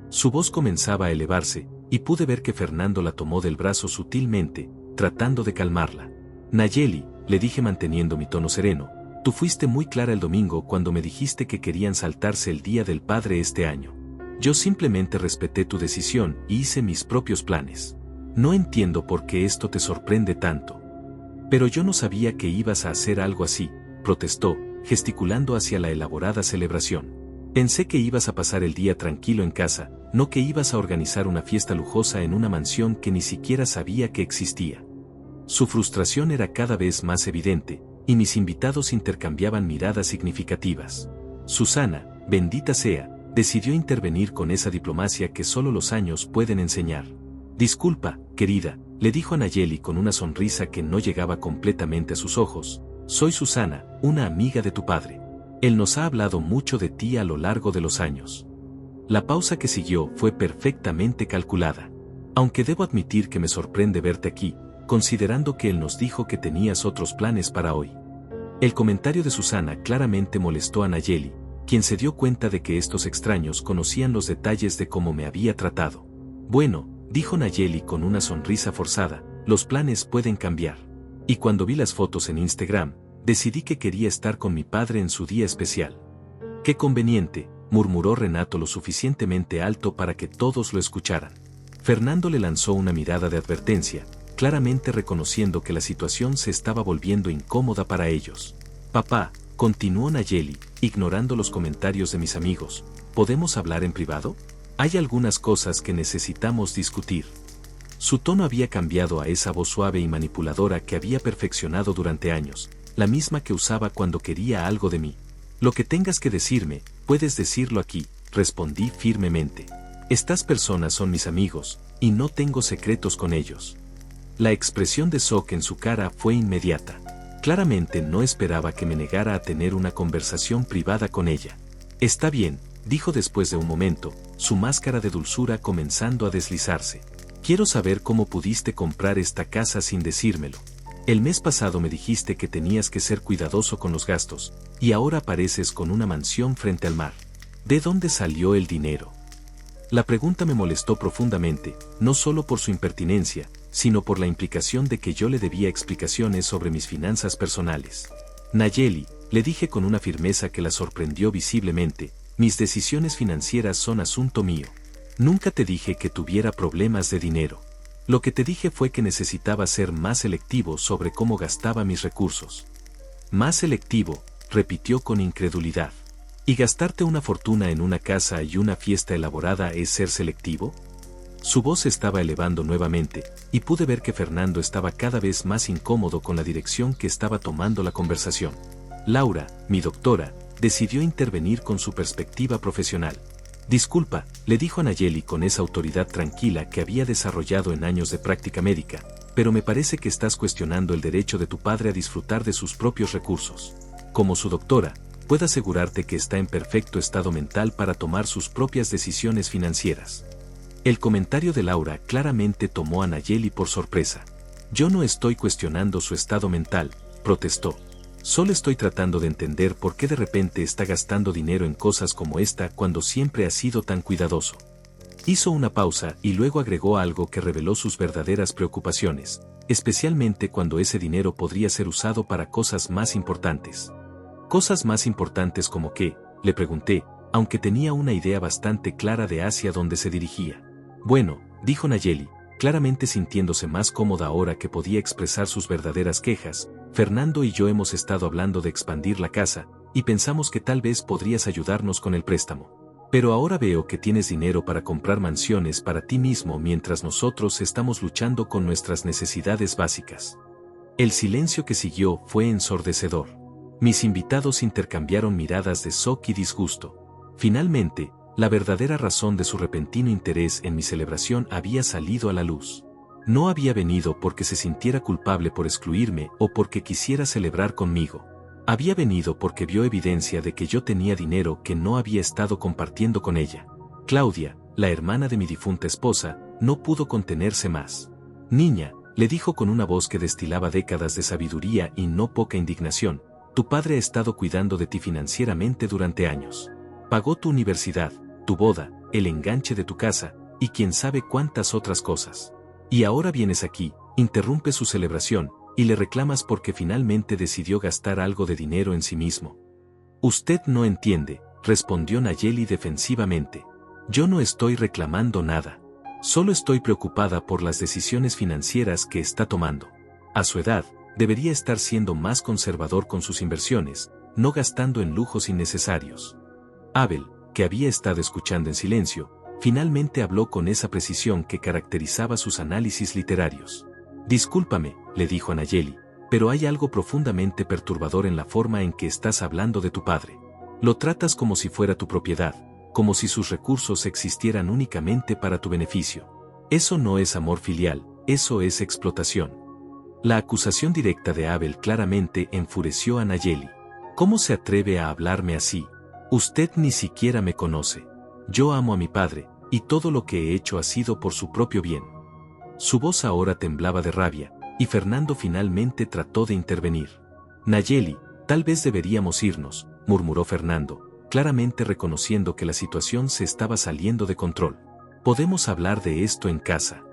Speaker 1: Su voz comenzaba a elevarse, y pude ver que Fernando la tomó del brazo sutilmente, tratando de calmarla. «Nayeli», le dije manteniendo mi tono sereno, «tú fuiste muy clara el domingo cuando me dijiste que querían saltarse el Día del Padre este año. Yo simplemente respeté tu decisión y hice mis propios planes. No entiendo por qué esto te sorprende tanto». «Pero yo no sabía que ibas a hacer algo así», protestó, gesticulando hacia la elaborada celebración. «Pensé que ibas a pasar el día tranquilo en casa, no que ibas a organizar una fiesta lujosa en una mansión que ni siquiera sabía que existía». Su frustración era cada vez más evidente, y mis invitados intercambiaban miradas significativas. «Susana, bendita sea», decidió intervenir con esa diplomacia que solo los años pueden enseñar. Disculpa, querida, le dijo a Nayeli con una sonrisa que no llegaba completamente a sus ojos. Soy Susana, una amiga de tu padre. Él nos ha hablado mucho de ti a lo largo de los años. La pausa que siguió fue perfectamente calculada. Aunque debo admitir que me sorprende verte aquí, considerando que él nos dijo que tenías otros planes para hoy. El comentario de Susana claramente molestó a Nayeli, quien se dio cuenta de que estos extraños conocían los detalles de cómo me había tratado. Bueno, dijo Nayeli con una sonrisa forzada, los planes pueden cambiar. Y cuando vi las fotos en Instagram, decidí que quería estar con mi padre en su día especial. Qué conveniente, murmuró Renato lo suficientemente alto para que todos lo escucharan. Fernando le lanzó una mirada de advertencia, claramente reconociendo que la situación se estaba volviendo incómoda para ellos. Papá, continuó Nayeli, ignorando los comentarios de mis amigos, ¿podemos hablar en privado? Hay algunas cosas que necesitamos discutir. Su tono había cambiado a esa voz suave y manipuladora que había perfeccionado durante años, la misma que usaba cuando quería algo de mí. Lo que tengas que decirme, puedes decirlo aquí, respondí firmemente. Estas personas son mis amigos, y no tengo secretos con ellos. La expresión de shock en su cara fue inmediata. Claramente no esperaba que me negara a tener una conversación privada con ella. Está bien, dijo después de un momento, su máscara de dulzura comenzando a deslizarse. Quiero saber cómo pudiste comprar esta casa sin decírmelo. El mes pasado me dijiste que tenías que ser cuidadoso con los gastos, y ahora apareces con una mansión frente al mar. ¿De dónde salió el dinero? La pregunta me molestó profundamente, no solo por su impertinencia, sino por la implicación de que yo le debía explicaciones sobre mis finanzas personales. Nayeli, le dije con una firmeza que la sorprendió visiblemente, mis decisiones financieras son asunto mío. Nunca te dije que tuviera problemas de dinero. Lo que te dije fue que necesitaba ser más selectivo sobre cómo gastaba mis recursos. Más selectivo, repitió con incredulidad. ¿Y gastarte una fortuna en una casa y una fiesta elaborada es ser selectivo? Su voz se estaba elevando nuevamente, y pude ver que Fernando estaba cada vez más incómodo con la dirección que estaba tomando la conversación. Laura, mi doctora, decidió intervenir con su perspectiva profesional. Disculpa, le dijo a Nayeli con esa autoridad tranquila que había desarrollado en años de práctica médica, pero me parece que estás cuestionando el derecho de tu padre a disfrutar de sus propios recursos. Como su doctora, puedo asegurarte que está en perfecto estado mental para tomar sus propias decisiones financieras. El comentario de Laura claramente tomó a Nayeli por sorpresa. Yo no estoy cuestionando su estado mental, protestó. Solo estoy tratando de entender por qué de repente está gastando dinero en cosas como esta cuando siempre ha sido tan cuidadoso. Hizo una pausa y luego agregó algo que reveló sus verdaderas preocupaciones, especialmente cuando ese dinero podría ser usado para cosas más importantes. ¿Cosas más importantes como qué?, le pregunté, aunque tenía una idea bastante clara de hacia dónde se dirigía. Bueno, dijo Nayeli, claramente sintiéndose más cómoda ahora que podía expresar sus verdaderas quejas. Fernando y yo hemos estado hablando de expandir la casa, y pensamos que tal vez podrías ayudarnos con el préstamo. Pero ahora veo que tienes dinero para comprar mansiones para ti mismo mientras nosotros estamos luchando con nuestras necesidades básicas. El silencio que siguió fue ensordecedor. Mis invitados intercambiaron miradas de shock y disgusto. Finalmente, la verdadera razón de su repentino interés en mi celebración había salido a la luz. No había venido porque se sintiera culpable por excluirme o porque quisiera celebrar conmigo. Había venido porque vio evidencia de que yo tenía dinero que no había estado compartiendo con ella. Claudia, la hermana de mi difunta esposa, no pudo contenerse más. Niña, le dijo con una voz que destilaba décadas de sabiduría y no poca indignación, tu padre ha estado cuidando de ti financieramente durante años. Pagó tu universidad, tu boda, el enganche de tu casa, y quién sabe cuántas otras cosas. Y ahora vienes aquí, interrumpes su celebración, y le reclamas porque finalmente decidió gastar algo de dinero en sí mismo. Usted no entiende, respondió Nayeli defensivamente. Yo no estoy reclamando nada. Solo estoy preocupada por las decisiones financieras que está tomando. A su edad, debería estar siendo más conservador con sus inversiones, no gastando en lujos innecesarios. Abel, que había estado escuchando en silencio, finalmente habló con esa precisión que caracterizaba sus análisis literarios. Discúlpame, le dijo a Nayeli, pero hay algo profundamente perturbador en la forma en que estás hablando de tu padre. Lo tratas como si fuera tu propiedad, como si sus recursos existieran únicamente para tu beneficio. Eso no es amor filial, eso es explotación. La acusación directa de Abel claramente enfureció a Nayeli. ¿Cómo se atreve a hablarme así? Usted ni siquiera me conoce. Yo amo a mi padre, y todo lo que he hecho ha sido por su propio bien. Su voz ahora temblaba de rabia, y Fernando finalmente trató de intervenir. Nayeli, tal vez deberíamos irnos, murmuró Fernando, claramente reconociendo que la situación se estaba saliendo de control. Podemos hablar de esto en casa.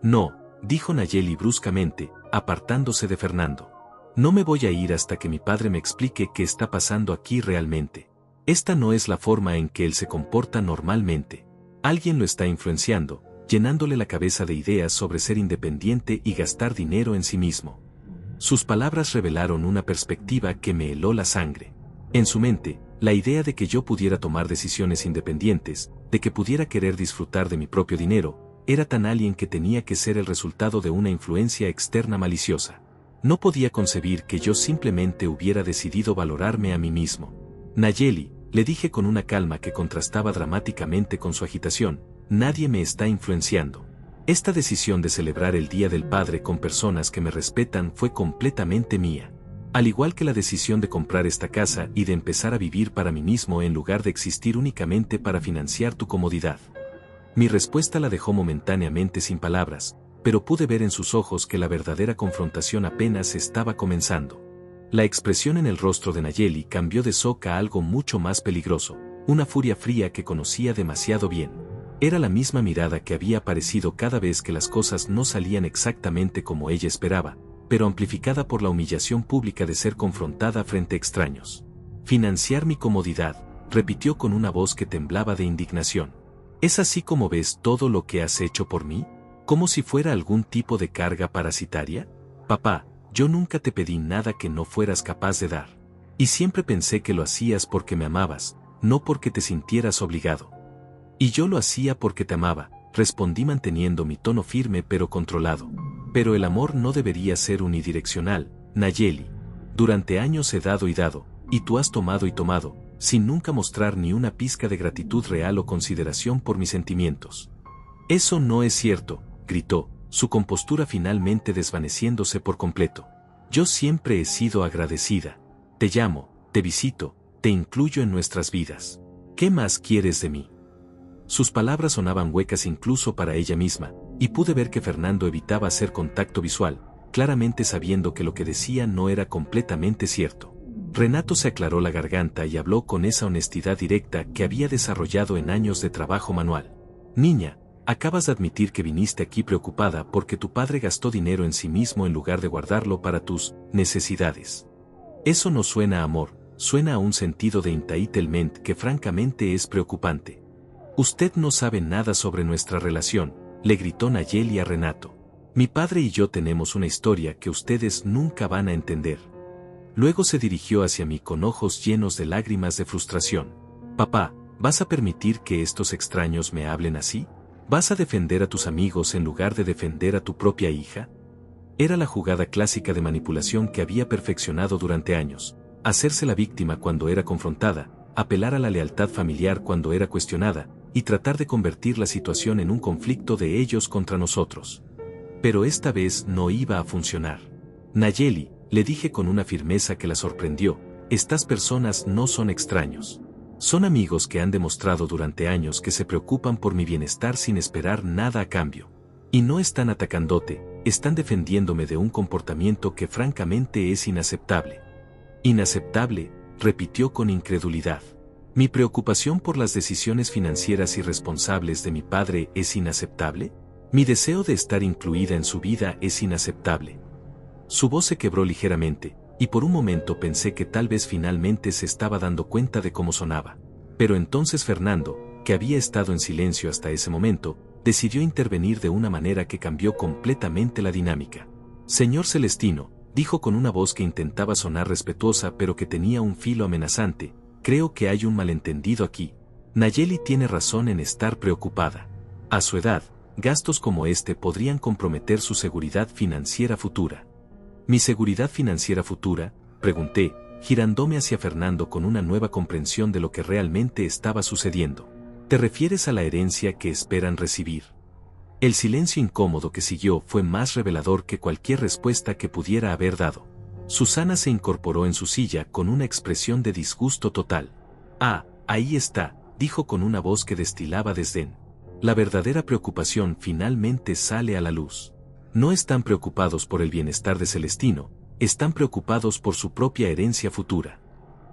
Speaker 1: No, dijo Nayeli bruscamente, apartándose de Fernando. No me voy a ir hasta que mi padre me explique qué está pasando aquí realmente. Esta no es la forma en que él se comporta normalmente. Alguien lo está influenciando, llenándole la cabeza de ideas sobre ser independiente y gastar dinero en sí mismo. Sus palabras revelaron una perspectiva que me heló la sangre. En su mente, la idea de que yo pudiera tomar decisiones independientes, de que pudiera querer disfrutar de mi propio dinero, era tan alien que tenía que ser el resultado de una influencia externa maliciosa. No podía concebir que yo simplemente hubiera decidido valorarme a mí mismo. Nayeli, le dije con una calma que contrastaba dramáticamente con su agitación, nadie me está influenciando. Esta decisión de celebrar el Día del Padre con personas que me respetan fue completamente mía. Al igual que la decisión de comprar esta casa y de empezar a vivir para mí mismo en lugar de existir únicamente para financiar tu comodidad. Mi respuesta la dejó momentáneamente sin palabras, pero pude ver en sus ojos que la verdadera confrontación apenas estaba comenzando. La expresión en el rostro de Nayeli cambió de shock a algo mucho más peligroso, una furia fría que conocía demasiado bien. Era la misma mirada que había aparecido cada vez que las cosas no salían exactamente como ella esperaba, pero amplificada por la humillación pública de ser confrontada frente a extraños. Financiar mi comodidad, repitió con una voz que temblaba de indignación. ¿Es así como ves todo lo que has hecho por mí? ¿Como si fuera algún tipo de carga parasitaria? Papá, yo nunca te pedí nada que no fueras capaz de dar. Y siempre pensé que lo hacías porque me amabas, no porque te sintieras obligado. Y yo lo hacía porque te amaba, respondí manteniendo mi tono firme pero controlado. Pero el amor no debería ser unidireccional, Nayeli. Durante años he dado, y tú has tomado y tomado, sin nunca mostrar ni una pizca de gratitud real o consideración por mis sentimientos. Eso no es cierto, gritó, su compostura finalmente desvaneciéndose por completo. Yo siempre he sido agradecida. Te llamo, te visito, te incluyo en nuestras vidas. ¿Qué más quieres de mí? Sus palabras sonaban huecas incluso para ella misma, y pude ver que Fernando evitaba hacer contacto visual, claramente sabiendo que lo que decía no era completamente cierto. Renato se aclaró la garganta y habló con esa honestidad directa que había desarrollado en años de trabajo manual. Niña, acabas de admitir que viniste aquí preocupada porque tu padre gastó dinero en sí mismo en lugar de guardarlo para tus necesidades. Eso no suena a amor, suena a un sentido de entitlement que francamente es preocupante. Usted no sabe nada sobre nuestra relación, le gritó Nayeli a Renato. Mi padre y yo tenemos una historia que ustedes nunca van a entender. Luego se dirigió hacia mí con ojos llenos de lágrimas de frustración. Papá, ¿vas a permitir que estos extraños me hablen así? ¿Vas a defender a tus amigos en lugar de defender a tu propia hija? Era la jugada clásica de manipulación que había perfeccionado durante años. Hacerse la víctima cuando era confrontada, apelar a la lealtad familiar cuando era cuestionada, y tratar de convertir la situación en un conflicto de ellos contra nosotros. Pero esta vez no iba a funcionar. Nayeli, le dije con una firmeza que la sorprendió, estas personas no son extraños. Son amigos que han demostrado durante años que se preocupan por mi bienestar sin esperar nada a cambio. Y no están atacándote, están defendiéndome de un comportamiento que francamente es inaceptable. Inaceptable, repitió con incredulidad. ¿Mi preocupación por las decisiones financieras irresponsables de mi padre es inaceptable? ¿Mi deseo de estar incluida en su vida es inaceptable? Su voz se quebró ligeramente, y por un momento pensé que tal vez finalmente se estaba dando cuenta de cómo sonaba. Pero entonces Fernando, que había estado en silencio hasta ese momento, decidió intervenir de una manera que cambió completamente la dinámica. Señor Celestino, dijo con una voz que intentaba sonar respetuosa pero que tenía un filo amenazante, creo que hay un malentendido aquí. Nayeli tiene razón en estar preocupada. A su edad, gastos como este podrían comprometer su seguridad financiera futura. ¿Mi seguridad financiera futura?, pregunté, girándome hacia Fernando con una nueva comprensión de lo que realmente estaba sucediendo. ¿Te refieres a la herencia que esperan recibir? El silencio incómodo que siguió fue más revelador que cualquier respuesta que pudiera haber dado. Susana se incorporó en su silla con una expresión de disgusto total. Ah, ahí está, dijo con una voz que destilaba desdén. La verdadera preocupación finalmente sale a la luz. No están preocupados por el bienestar de Celestino, están preocupados por su propia herencia futura.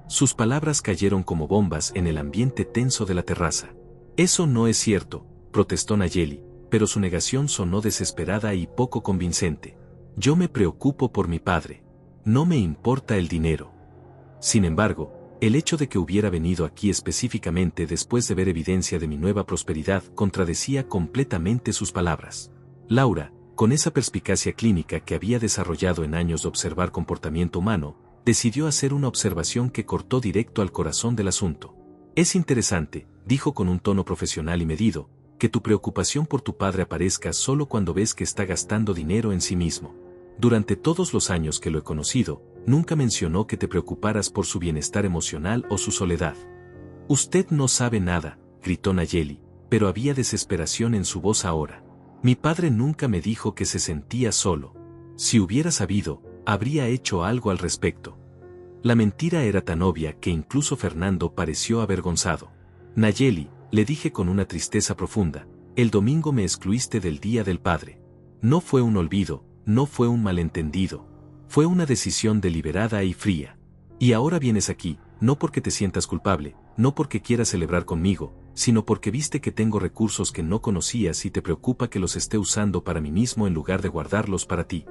Speaker 1: Sus palabras cayeron como bombas en el ambiente tenso de la terraza. Eso no es cierto, protestó Nayeli, pero su negación sonó desesperada y poco convincente. Yo me preocupo por mi padre. No me importa el dinero. Sin embargo, el hecho de que hubiera venido aquí específicamente después de ver evidencia de mi nueva prosperidad contradecía completamente sus palabras. Laura, con esa perspicacia clínica que había desarrollado en años de observar comportamiento humano, decidió hacer una observación que cortó directo al corazón del asunto. Es interesante, dijo con un tono profesional y medido, que tu preocupación por tu padre aparezca solo cuando ves que está gastando dinero en sí mismo. Durante todos los años que lo he conocido, nunca mencionó que te preocuparas por su bienestar emocional o su soledad. Usted no sabe nada, gritó Nayeli, pero había desesperación en su voz ahora. Mi padre nunca me dijo que se sentía solo. Si hubiera sabido, habría hecho algo al respecto. La mentira era tan obvia que incluso Fernando pareció avergonzado. Nayeli, le dije con una tristeza profunda, el domingo me excluiste del Día del Padre. No fue un olvido, no fue un malentendido. Fue una decisión deliberada y fría. Y ahora vienes aquí, no porque te sientas culpable, no porque quieras celebrar conmigo, sino porque viste que tengo recursos que no conocías y te preocupa que los esté usando para mí mismo en lugar de guardarlos para ti.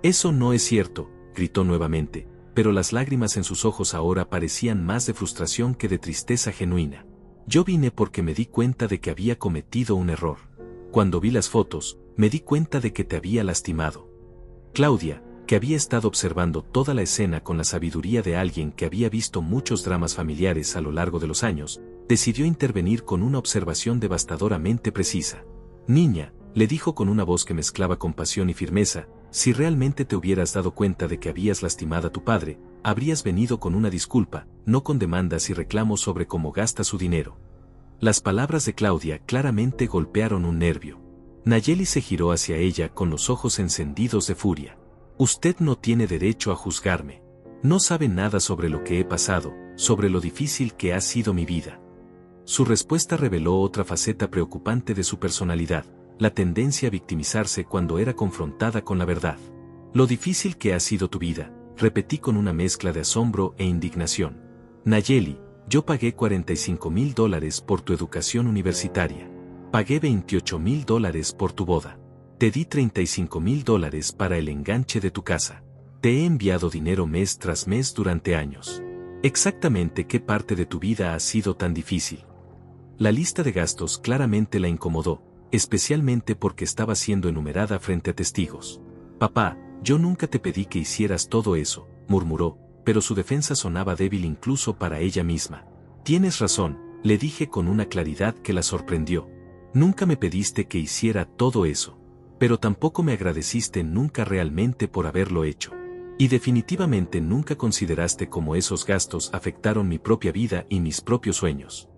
Speaker 1: Eso no es cierto, gritó nuevamente, pero las lágrimas en sus ojos ahora parecían más de frustración que de tristeza genuina. Yo vine porque me di cuenta de que había cometido un error. Cuando vi las fotos, me di cuenta de que te había lastimado. Claudia, que había estado observando toda la escena con la sabiduría de alguien que había visto muchos dramas familiares a lo largo de los años, decidió intervenir con una observación devastadoramente precisa. Niña, le dijo con una voz que mezclaba compasión y firmeza, si realmente te hubieras dado cuenta de que habías lastimado a tu padre, habrías venido con una disculpa, no con demandas y reclamos sobre cómo gasta su dinero. Las palabras de Claudia claramente golpearon un nervio. Nayeli se giró hacia ella con los ojos encendidos de furia. Usted no tiene derecho a juzgarme. No sabe nada sobre lo que he pasado, sobre lo difícil que ha sido mi vida. Su respuesta reveló otra faceta preocupante de su personalidad, la tendencia a victimizarse cuando era confrontada con la verdad. Lo difícil que ha sido tu vida, repetí con una mezcla de asombro e indignación. Nayeli, yo pagué $45,000 por tu educación universitaria. Pagué $28,000 por tu boda. Te di $35,000 para el enganche de tu casa. Te he enviado dinero mes tras mes durante años. ¿Exactamente qué parte de tu vida ha sido tan difícil? La lista de gastos claramente la incomodó, especialmente porque estaba siendo enumerada frente a testigos. Papá, yo nunca te pedí que hicieras todo eso, murmuró, pero su defensa sonaba débil incluso para ella misma. Tienes razón, le dije con una claridad que la sorprendió. Nunca me pediste que hiciera todo eso. Pero tampoco me agradeciste nunca realmente por haberlo hecho. Y definitivamente nunca consideraste cómo esos gastos afectaron mi propia vida y mis propios sueños.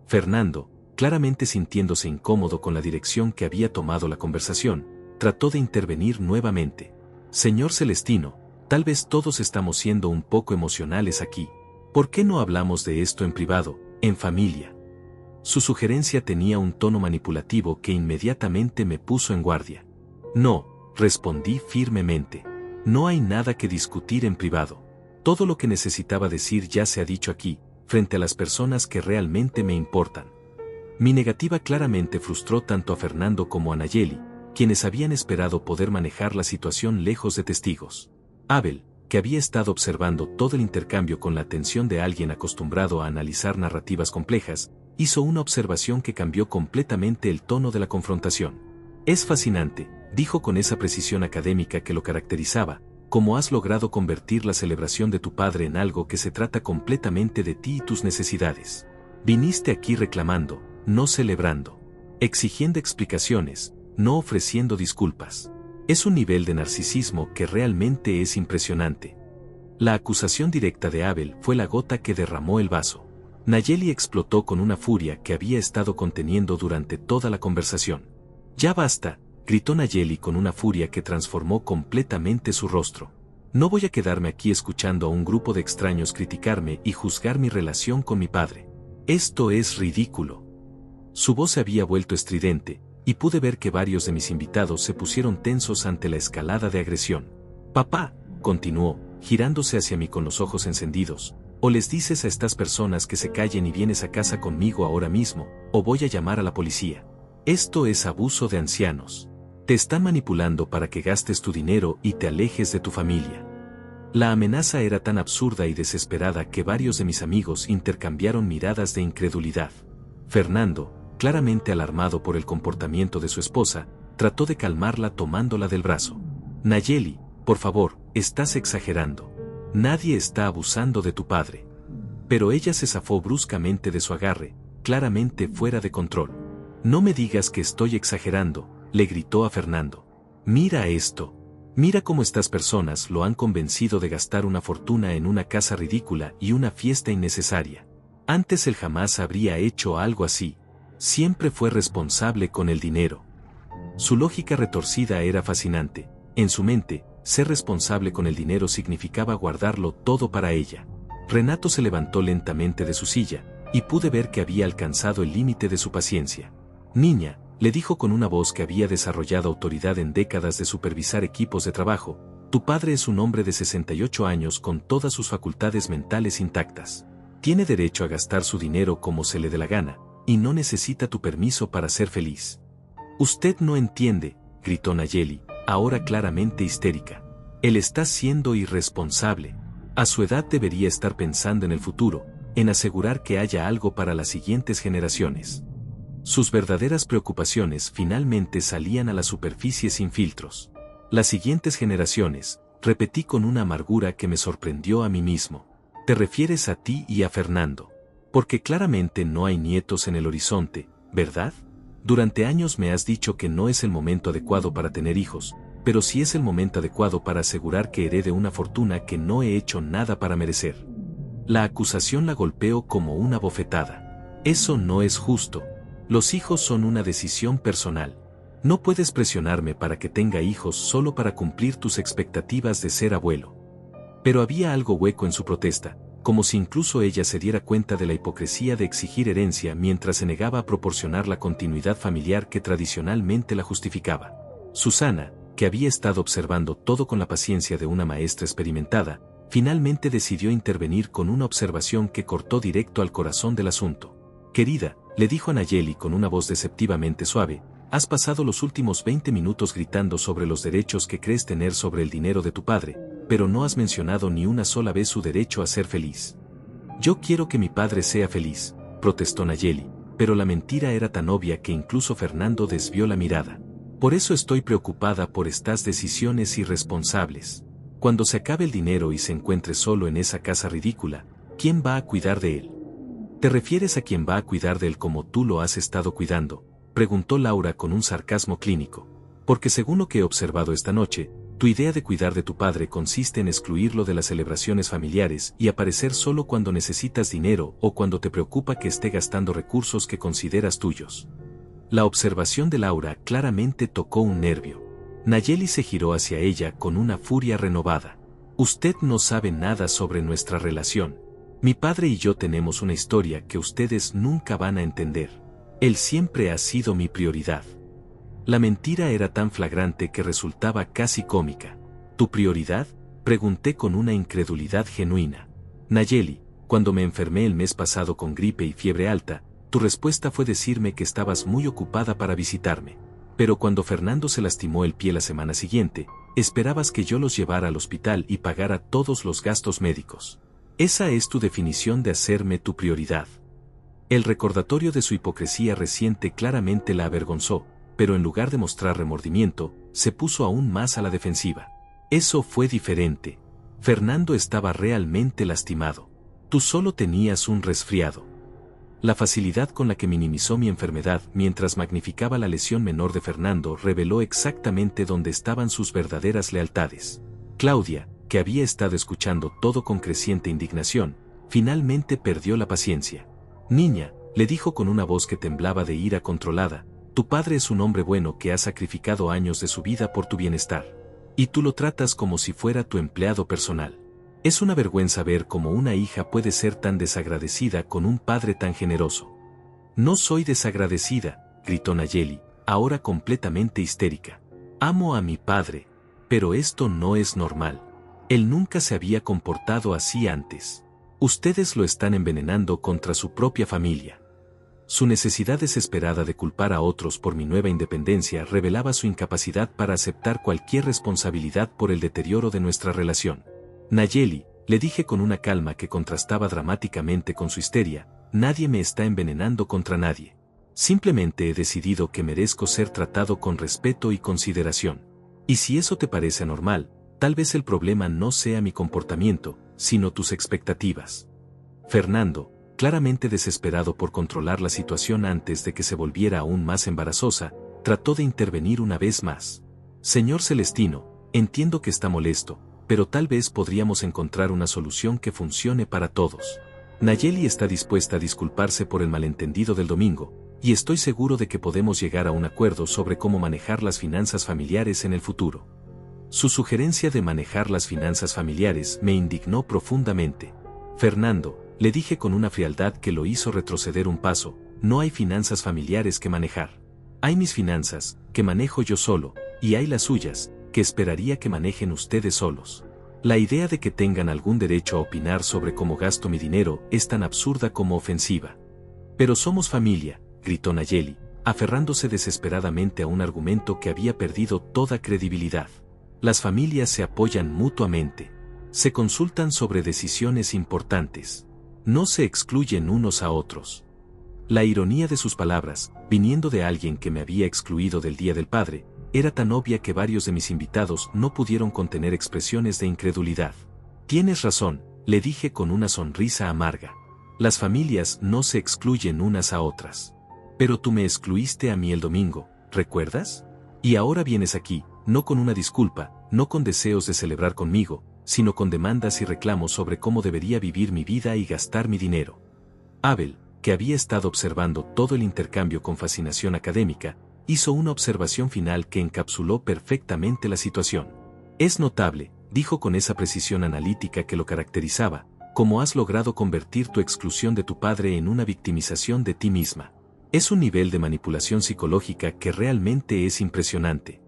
Speaker 1: Fernando, claramente sintiéndose incómodo con la dirección que había tomado la conversación, trató de intervenir nuevamente. Señor Celestino, tal vez todos estamos siendo un poco emocionales aquí. ¿Por qué no hablamos de esto en privado, en familia? Su sugerencia tenía un tono manipulativo que inmediatamente me puso en guardia. No, respondí firmemente. No hay nada que discutir en privado. Todo lo que necesitaba decir ya se ha dicho aquí, frente a las personas que realmente me importan. Mi negativa claramente frustró tanto a Fernando como a Nayeli, quienes habían esperado poder manejar la situación lejos de testigos. Abel, que había estado observando todo el intercambio con la atención de alguien acostumbrado a analizar narrativas complejas, hizo una observación que cambió completamente el tono de la confrontación. Es fascinante, dijo con esa precisión académica que lo caracterizaba, cómo has logrado convertir la celebración de tu padre en algo que se trata completamente de ti y tus necesidades. Viniste aquí reclamando, no celebrando, exigiendo explicaciones, no ofreciendo disculpas. Es un nivel de narcisismo que realmente es impresionante. La acusación directa de Abel fue la gota que derramó el vaso. Nayeli explotó con una furia que había estado conteniendo durante toda la conversación. «¡Ya basta!», gritó Nayeli con una furia que transformó completamente su rostro. «No voy a quedarme aquí escuchando a un grupo de extraños criticarme y juzgar mi relación con mi padre. Esto es ridículo». Su voz se había vuelto estridente, y pude ver que varios de mis invitados se pusieron tensos ante la escalada de agresión. «Papá», continuó, girándose hacia mí con los ojos encendidos, «o les dices a estas personas que se callen y vienes a casa conmigo ahora mismo, o voy a llamar a la policía. Esto es abuso de ancianos. Te están manipulando para que gastes tu dinero y te alejes de tu familia». La amenaza era tan absurda y desesperada que varios de mis amigos intercambiaron miradas de incredulidad. Fernando, claramente alarmado por el comportamiento de su esposa, trató de calmarla tomándola del brazo. «Nayeli, por favor, estás exagerando. Nadie está abusando de tu padre». Pero ella se zafó bruscamente de su agarre, claramente fuera de control. «No me digas que estoy exagerando», le gritó a Fernando. «Mira esto. Mira cómo estas personas lo han convencido de gastar una fortuna en una casa ridícula y una fiesta innecesaria. Antes él jamás habría hecho algo así. Siempre fue responsable con el dinero». Su lógica retorcida era fascinante. En su mente, ser responsable con el dinero significaba guardarlo todo para ella. Renato se levantó lentamente de su silla, y pude ver que había alcanzado el límite de su paciencia. «Niña», le dijo con una voz que había desarrollado autoridad en décadas de supervisar equipos de trabajo, «tu padre es un hombre de 68 años con todas sus facultades mentales intactas. Tiene derecho a gastar su dinero como se le dé la gana, y no necesita tu permiso para ser feliz». «Usted no entiende», gritó Nayeli, ahora claramente histérica. «Él está siendo irresponsable. A su edad debería estar pensando en el futuro, en asegurar que haya algo para las siguientes generaciones». Sus verdaderas preocupaciones finalmente salían a la superficie sin filtros. «Las siguientes generaciones», repetí con una amargura que me sorprendió a mí mismo. «Te refieres a ti y a Fernando. Porque claramente no hay nietos en el horizonte, ¿verdad? Durante años me has dicho que no es el momento adecuado para tener hijos, pero sí es el momento adecuado para asegurar que herede una fortuna que no he hecho nada para merecer». La acusación la golpeó como una bofetada. «Eso no es justo. Los hijos son una decisión personal. No puedes presionarme para que tenga hijos solo para cumplir tus expectativas de ser abuelo». Pero había algo hueco en su protesta, como si incluso ella se diera cuenta de la hipocresía de exigir herencia mientras se negaba a proporcionar la continuidad familiar que tradicionalmente la justificaba. Susana, que había estado observando todo con la paciencia de una maestra experimentada, finalmente decidió intervenir con una observación que cortó directo al corazón del asunto. «Querida», le dijo a Nayeli con una voz deceptivamente suave, «has pasado los últimos 20 minutos gritando sobre los derechos que crees tener sobre el dinero de tu padre, pero no has mencionado ni una sola vez su derecho a ser feliz». «Yo quiero que mi padre sea feliz», protestó Nayeli, pero la mentira era tan obvia que incluso Fernando desvió la mirada. «Por eso estoy preocupada por estas decisiones irresponsables. Cuando se acabe el dinero y se encuentre solo en esa casa ridícula, ¿quién va a cuidar de él?». «¿Te refieres a quién va a cuidar de él como tú lo has estado cuidando?», preguntó Laura con un sarcasmo clínico. «Porque según lo que he observado esta noche, tu idea de cuidar de tu padre consiste en excluirlo de las celebraciones familiares y aparecer solo cuando necesitas dinero o cuando te preocupa que esté gastando recursos que consideras tuyos». La observación de Laura claramente tocó un nervio. Nayeli se giró hacia ella con una furia renovada. «Usted no sabe nada sobre nuestra relación. Mi padre y yo tenemos una historia que ustedes nunca van a entender. Él siempre ha sido mi prioridad». La mentira era tan flagrante que resultaba casi cómica. «¿Tu prioridad?», pregunté con una incredulidad genuina. «Nayeli, cuando me enfermé el mes pasado con gripe y fiebre alta, tu respuesta fue decirme que estabas muy ocupada para visitarme. Pero cuando Fernando se lastimó el pie la semana siguiente, esperabas que yo los llevara al hospital y pagara todos los gastos médicos. Esa es tu definición de hacerme tu prioridad». El recordatorio de su hipocresía reciente claramente la avergonzó, pero en lugar de mostrar remordimiento, se puso aún más a la defensiva. «Eso fue diferente. Fernando estaba realmente lastimado. Tú solo tenías un resfriado». La facilidad con la que minimizó mi enfermedad mientras magnificaba la lesión menor de Fernando reveló exactamente dónde estaban sus verdaderas lealtades. «Claudia», que había estado escuchando todo con creciente indignación, finalmente perdió la paciencia. Niña, le dijo con una voz que temblaba de ira controlada, tu padre es un hombre bueno que ha sacrificado años de su vida por tu bienestar. Y tú lo tratas como si fuera tu empleado personal. Es una vergüenza ver cómo una hija puede ser tan desagradecida con un padre tan generoso. No soy desagradecida, gritó Nayeli, ahora completamente histérica. Amo a mi padre, pero esto no es normal. Él nunca se había comportado así antes. Ustedes lo están envenenando contra su propia familia. Su necesidad desesperada de culpar a otros por mi nueva independencia revelaba su incapacidad para aceptar cualquier responsabilidad por el deterioro de nuestra relación. Nayeli, le dije con una calma que contrastaba dramáticamente con su histeria, nadie me está envenenando contra nadie. Simplemente he decidido que merezco ser tratado con respeto y consideración. Y si eso te parece anormal, tal vez el problema no sea mi comportamiento, sino tus expectativas. Fernando, claramente desesperado por controlar la situación antes de que se volviera aún más embarazosa, trató de intervenir una vez más. Señor Celestino, entiendo que está molesto, pero tal vez podríamos encontrar una solución que funcione para todos. Nayeli está dispuesta a disculparse por el malentendido del domingo, y estoy seguro de que podemos llegar a un acuerdo sobre cómo manejar las finanzas familiares en el futuro. Su sugerencia de manejar las finanzas familiares me indignó profundamente. Fernando, le dije con una frialdad que lo hizo retroceder un paso, no hay finanzas familiares que manejar. Hay mis finanzas, que manejo yo solo, y hay las suyas, que esperaría que manejen ustedes solos. La idea de que tengan algún derecho a opinar sobre cómo gasto mi dinero es tan absurda como ofensiva. Pero somos familia, gritó Nayeli, aferrándose desesperadamente a un argumento que había perdido toda credibilidad. Las familias se apoyan mutuamente. Se consultan sobre decisiones importantes. No se excluyen unos a otros. La ironía de sus palabras, viniendo de alguien que me había excluido del Día del Padre, era tan obvia que varios de mis invitados no pudieron contener expresiones de incredulidad. Tienes razón, le dije con una sonrisa amarga. Las familias no se excluyen unas a otras. Pero tú me excluiste a mí el domingo, ¿recuerdas? Y ahora vienes aquí, no con una disculpa, no con deseos de celebrar conmigo, sino con demandas y reclamos sobre cómo debería vivir mi vida y gastar mi dinero. Abel, que había estado observando todo el intercambio con fascinación académica, hizo una observación final que encapsuló perfectamente la situación. Es notable, dijo con esa precisión analítica que lo caracterizaba, cómo has logrado convertir tu exclusión de tu padre en una victimización de ti misma. Es un nivel de manipulación psicológica que realmente es impresionante.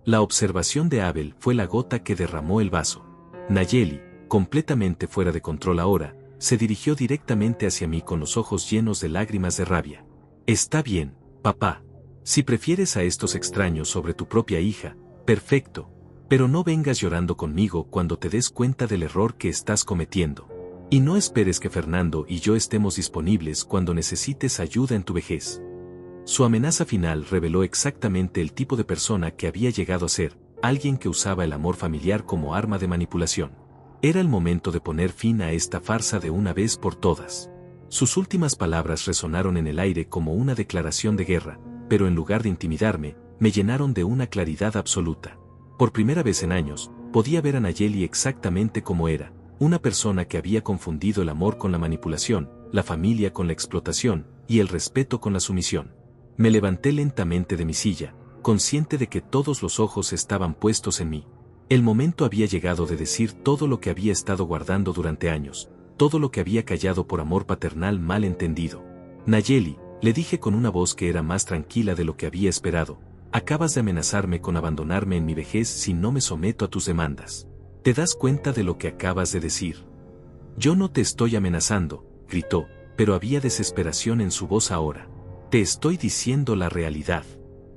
Speaker 1: La observación de Abel fue la gota que derramó el vaso. Nayeli, completamente fuera de control ahora, se dirigió directamente hacia mí con los ojos llenos de lágrimas de rabia. Está bien, papá. Si prefieres a estos extraños sobre tu propia hija, perfecto, pero no vengas llorando conmigo cuando te des cuenta del error que estás cometiendo. Y no esperes que Fernando y yo estemos disponibles cuando necesites ayuda en tu vejez. Su amenaza final reveló exactamente el tipo de persona que había llegado a ser, alguien que usaba el amor familiar como arma de manipulación. Era el momento de poner fin a esta farsa de una vez por todas. Sus últimas palabras resonaron en el aire como una declaración de guerra, pero en lugar de intimidarme, me llenaron de una claridad absoluta. Por primera vez en años, podía ver a Nayeli exactamente como era, una persona que había confundido el amor con la manipulación, la familia con la explotación, y el respeto con la sumisión. Me levanté lentamente de mi silla, consciente de que todos los ojos estaban puestos en mí. El momento había llegado de decir todo lo que había estado guardando durante años, todo lo que había callado por amor paternal mal entendido. Nayeli, le dije con una voz que era más tranquila de lo que había esperado, acabas de amenazarme con abandonarme en mi vejez si no me someto a tus demandas. ¿Te das cuenta de lo que acabas de decir? Yo no te estoy amenazando, gritó, pero había desesperación en su voz ahora. Te estoy diciendo la realidad.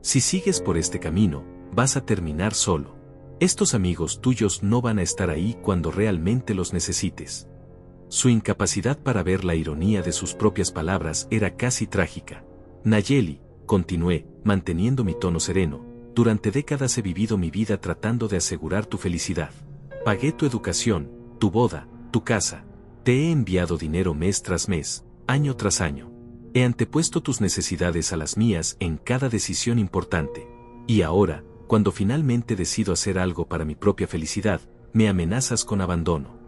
Speaker 1: Si sigues por este camino, vas a terminar solo. Estos amigos tuyos no van a estar ahí cuando realmente los necesites. Su incapacidad para ver la ironía de sus propias palabras era casi trágica. Nayeli, continué, manteniendo mi tono sereno, durante décadas he vivido mi vida tratando de asegurar tu felicidad. Pagué tu educación, tu boda, tu casa. Te he enviado dinero mes tras mes, año tras año. He antepuesto tus necesidades a las mías en cada decisión importante. Y ahora, cuando finalmente decido hacer algo para mi propia felicidad, me amenazas con abandono.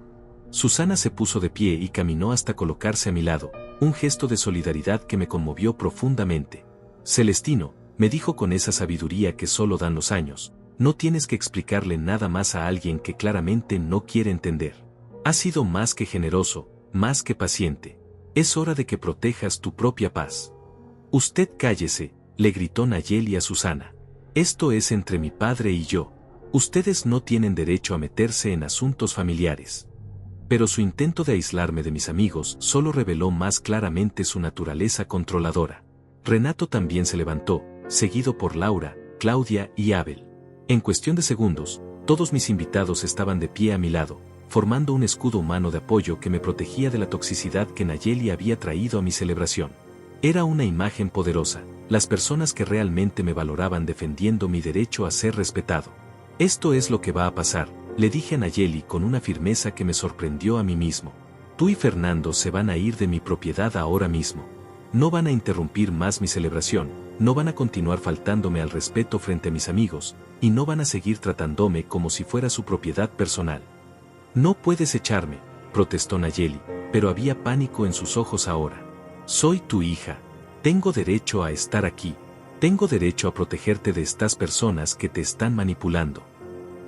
Speaker 1: Susana se puso de pie y caminó hasta colocarse a mi lado, un gesto de solidaridad que me conmovió profundamente. Celestino, me dijo con esa sabiduría que solo dan los años, no tienes que explicarle nada más a alguien que claramente no quiere entender. Has sido más que generoso, más que paciente. Es hora de que protejas tu propia paz. Usted cállese, le gritó Nayeli a Susana. Esto es entre mi padre y yo. Ustedes no tienen derecho a meterse en asuntos familiares. Pero su intento de aislarme de mis amigos solo reveló más claramente su naturaleza controladora. Renato también se levantó, seguido por Laura, Claudia y Abel. En cuestión de segundos, todos mis invitados estaban de pie a mi lado, formando un escudo humano de apoyo que me protegía de la toxicidad que Nayeli había traído a mi celebración. Era una imagen poderosa, las personas que realmente me valoraban defendiendo mi derecho a ser respetado. Esto es lo que va a pasar, le dije a Nayeli con una firmeza que me sorprendió a mí mismo. Tú y Fernando se van a ir de mi propiedad ahora mismo. No van a interrumpir más mi celebración, no van a continuar faltándome al respeto frente a mis amigos, y no van a seguir tratándome como si fuera su propiedad personal. No puedes echarme, protestó Nayeli, pero había pánico en sus ojos ahora. Soy tu hija. Tengo derecho a estar aquí. Tengo derecho a protegerte de estas personas que te están manipulando.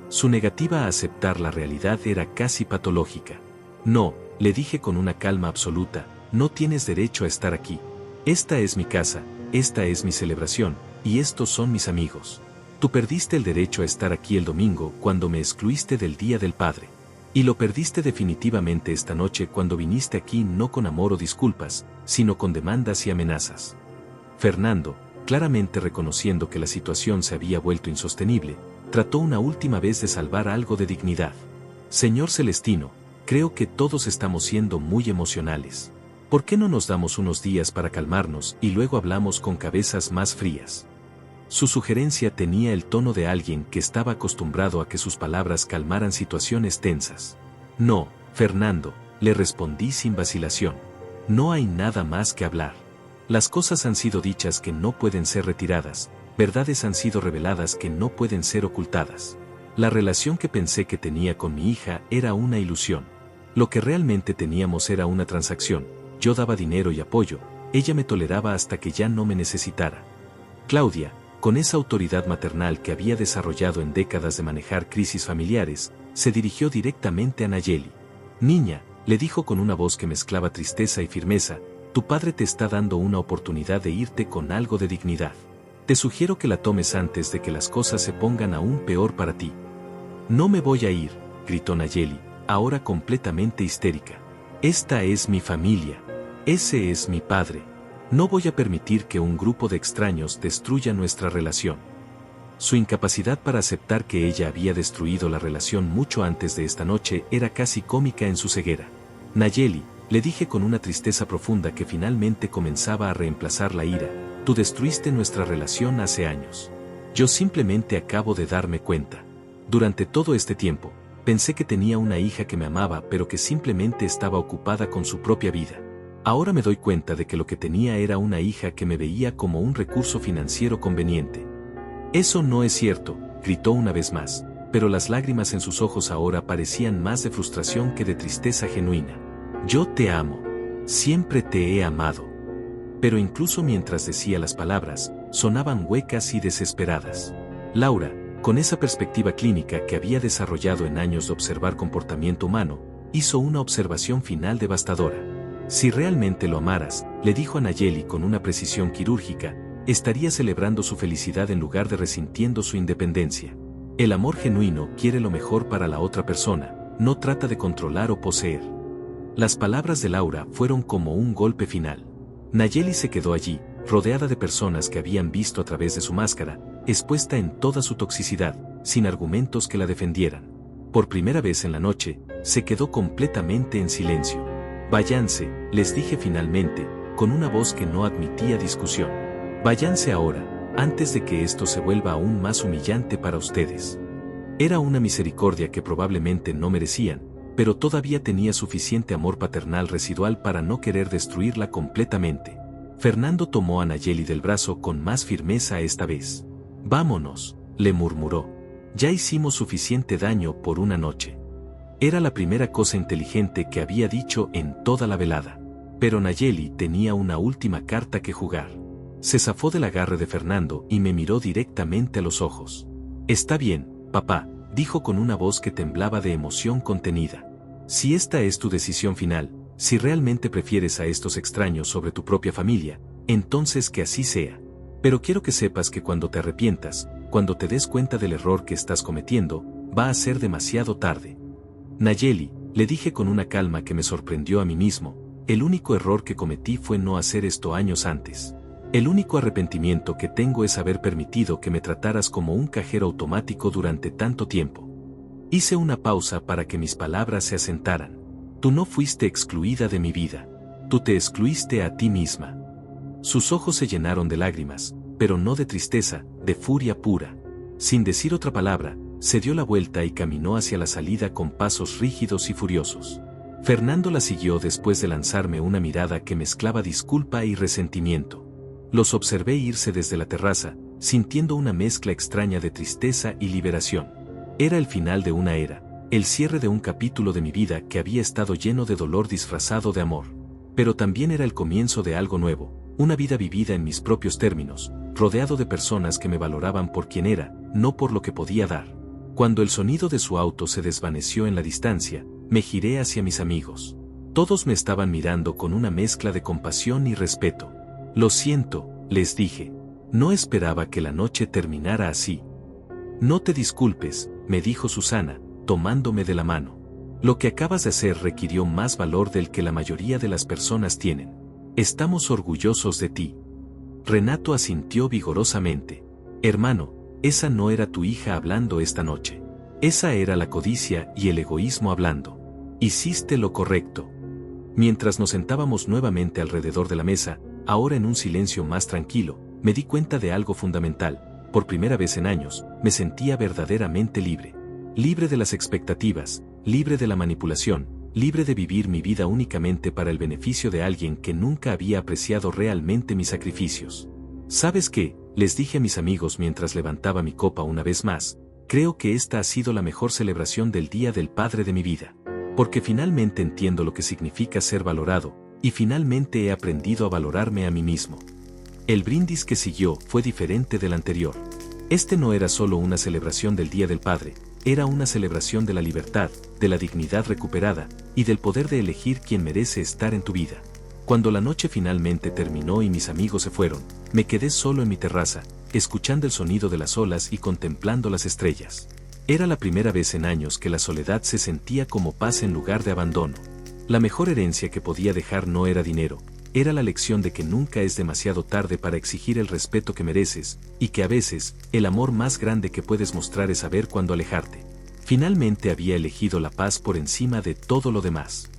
Speaker 1: Su negativa a aceptar la realidad era casi patológica. No, le dije con una calma absoluta, no tienes derecho a estar aquí. Esta es mi casa, esta es mi celebración, y estos son mis amigos. Tú perdiste el derecho a estar aquí el domingo cuando me excluiste del Día del Padre. Y lo perdiste definitivamente esta noche cuando viniste aquí no con amor o disculpas, sino con demandas y amenazas. Fernando, claramente reconociendo que la situación se había vuelto insostenible, trató una última vez de salvar algo de dignidad. Señor Celestino, creo que todos estamos siendo muy emocionales. ¿Por qué no nos damos unos días para calmarnos y luego hablamos con cabezas más frías? Su sugerencia tenía el tono de alguien que estaba acostumbrado a que sus palabras calmaran situaciones tensas. No, Fernando, le respondí sin vacilación. No hay nada más que hablar. Las cosas han sido dichas que no pueden ser retiradas, verdades han sido reveladas que no pueden ser ocultadas. La relación que pensé que tenía con mi hija era una ilusión. Lo que realmente teníamos era una transacción. Yo daba dinero y apoyo, ella me toleraba hasta que ya no me necesitara. Claudia, con esa autoridad maternal que había desarrollado en décadas de manejar crisis familiares, se dirigió directamente a Nayeli. Niña, le dijo con una voz que mezclaba tristeza y firmeza, tu padre te está dando una oportunidad de irte con algo de dignidad. Te sugiero que la tomes antes de que las cosas se pongan aún peor para ti. No me voy a ir, gritó Nayeli, ahora completamente histérica. Esta es mi familia. Ese es mi padre. No voy a permitir que un grupo de extraños destruya nuestra relación. Su incapacidad para aceptar que ella había destruido la relación mucho antes de esta noche era casi cómica en su ceguera. Nayeli, le dije con una tristeza profunda que finalmente comenzaba a reemplazar la ira, tú destruiste nuestra relación hace años. Yo simplemente acabo de darme cuenta. Durante todo este tiempo, pensé que tenía una hija que me amaba pero que simplemente estaba ocupada con su propia vida. Ahora me doy cuenta de que lo que tenía era una hija que me veía como un recurso financiero conveniente. Eso no es cierto, gritó una vez más, pero las lágrimas en sus ojos ahora parecían más de frustración que de tristeza genuina. Yo te amo. Siempre te he amado. Pero incluso mientras decía las palabras, sonaban huecas y desesperadas. Laura, con esa perspectiva clínica que había desarrollado en años de observar comportamiento humano, hizo una observación final devastadora. Si realmente lo amaras, le dijo a Nayeli con una precisión quirúrgica, estaría celebrando su felicidad en lugar de resintiendo su independencia. El amor genuino quiere lo mejor para la otra persona, no trata de controlar o poseer. Las palabras de Laura fueron como un golpe final. Nayeli se quedó allí, rodeada de personas que habían visto a través de su máscara, expuesta en toda su toxicidad, sin argumentos que la defendieran. Por primera vez en la noche, se quedó completamente en silencio. Váyanse, les dije finalmente, con una voz que no admitía discusión. Váyanse ahora, antes de que esto se vuelva aún más humillante para ustedes. Era una misericordia que probablemente no merecían, pero todavía tenía suficiente amor paternal residual para no querer destruirla completamente. Fernando tomó a Nayeli del brazo con más firmeza esta vez. Vámonos, le murmuró. Ya hicimos suficiente daño por una noche. Era la primera cosa inteligente que había dicho en toda la velada. Pero Nayeli tenía una última carta que jugar. Se zafó del agarre de Fernando y me miró directamente a los ojos. «Está bien, papá», dijo con una voz que temblaba de emoción contenida. «Si esta es tu decisión final, si realmente prefieres a estos extraños sobre tu propia familia, entonces que así sea. Pero quiero que sepas que cuando te arrepientas, cuando te des cuenta del error que estás cometiendo, va a ser demasiado tarde». «Nayeli», le dije con una calma que me sorprendió a mí mismo, «el único error que cometí fue no hacer esto años antes. El único arrepentimiento que tengo es haber permitido que me trataras como un cajero automático durante tanto tiempo». Hice una pausa para que mis palabras se asentaran. «Tú no fuiste excluida de mi vida. Tú te excluiste a ti misma». Sus ojos se llenaron de lágrimas, pero no de tristeza, de furia pura. Sin decir otra palabra, se dio la vuelta y caminó hacia la salida con pasos rígidos y furiosos. Fernando la siguió después de lanzarme una mirada que mezclaba disculpa y resentimiento. Los observé irse desde la terraza, sintiendo una mezcla extraña de tristeza y liberación. Era el final de una era, el cierre de un capítulo de mi vida que había estado lleno de dolor disfrazado de amor. Pero también era el comienzo de algo nuevo, una vida vivida en mis propios términos, rodeado de personas que me valoraban por quien era, no por lo que podía dar. Cuando el sonido de su auto se desvaneció en la distancia, me giré hacia mis amigos. Todos me estaban mirando con una mezcla de compasión y respeto. «Lo siento», les dije. «No esperaba que la noche terminara así». «No te disculpes», me dijo Susana, tomándome de la mano. «Lo que acabas de hacer requirió más valor del que la mayoría de las personas tienen. Estamos orgullosos de ti». Renato asintió vigorosamente. «Hermano, esa no era tu hija hablando esta noche. Esa era la codicia y el egoísmo hablando. Hiciste lo correcto». Mientras nos sentábamos nuevamente alrededor de la mesa, ahora en un silencio más tranquilo, me di cuenta de algo fundamental. Por primera vez en años, me sentía verdaderamente libre. Libre de las expectativas, libre de la manipulación, libre de vivir mi vida únicamente para el beneficio de alguien que nunca había apreciado realmente mis sacrificios. «¿Sabes qué?», les dije a mis amigos mientras levantaba mi copa una vez más, «creo que esta ha sido la mejor celebración del Día del Padre de mi vida. Porque finalmente entiendo lo que significa ser valorado, y finalmente he aprendido a valorarme a mí mismo». El brindis que siguió fue diferente del anterior. Este no era solo una celebración del Día del Padre, era una celebración de la libertad, de la dignidad recuperada, y del poder de elegir quién merece estar en tu vida. Cuando la noche finalmente terminó y mis amigos se fueron, me quedé solo en mi terraza, escuchando el sonido de las olas y contemplando las estrellas. Era la primera vez en años que la soledad se sentía como paz en lugar de abandono. La mejor herencia que podía dejar no era dinero, era la lección de que nunca es demasiado tarde para exigir el respeto que mereces, y que a veces, el amor más grande que puedes mostrar es saber cuándo alejarte. Finalmente había elegido la paz por encima de todo lo demás.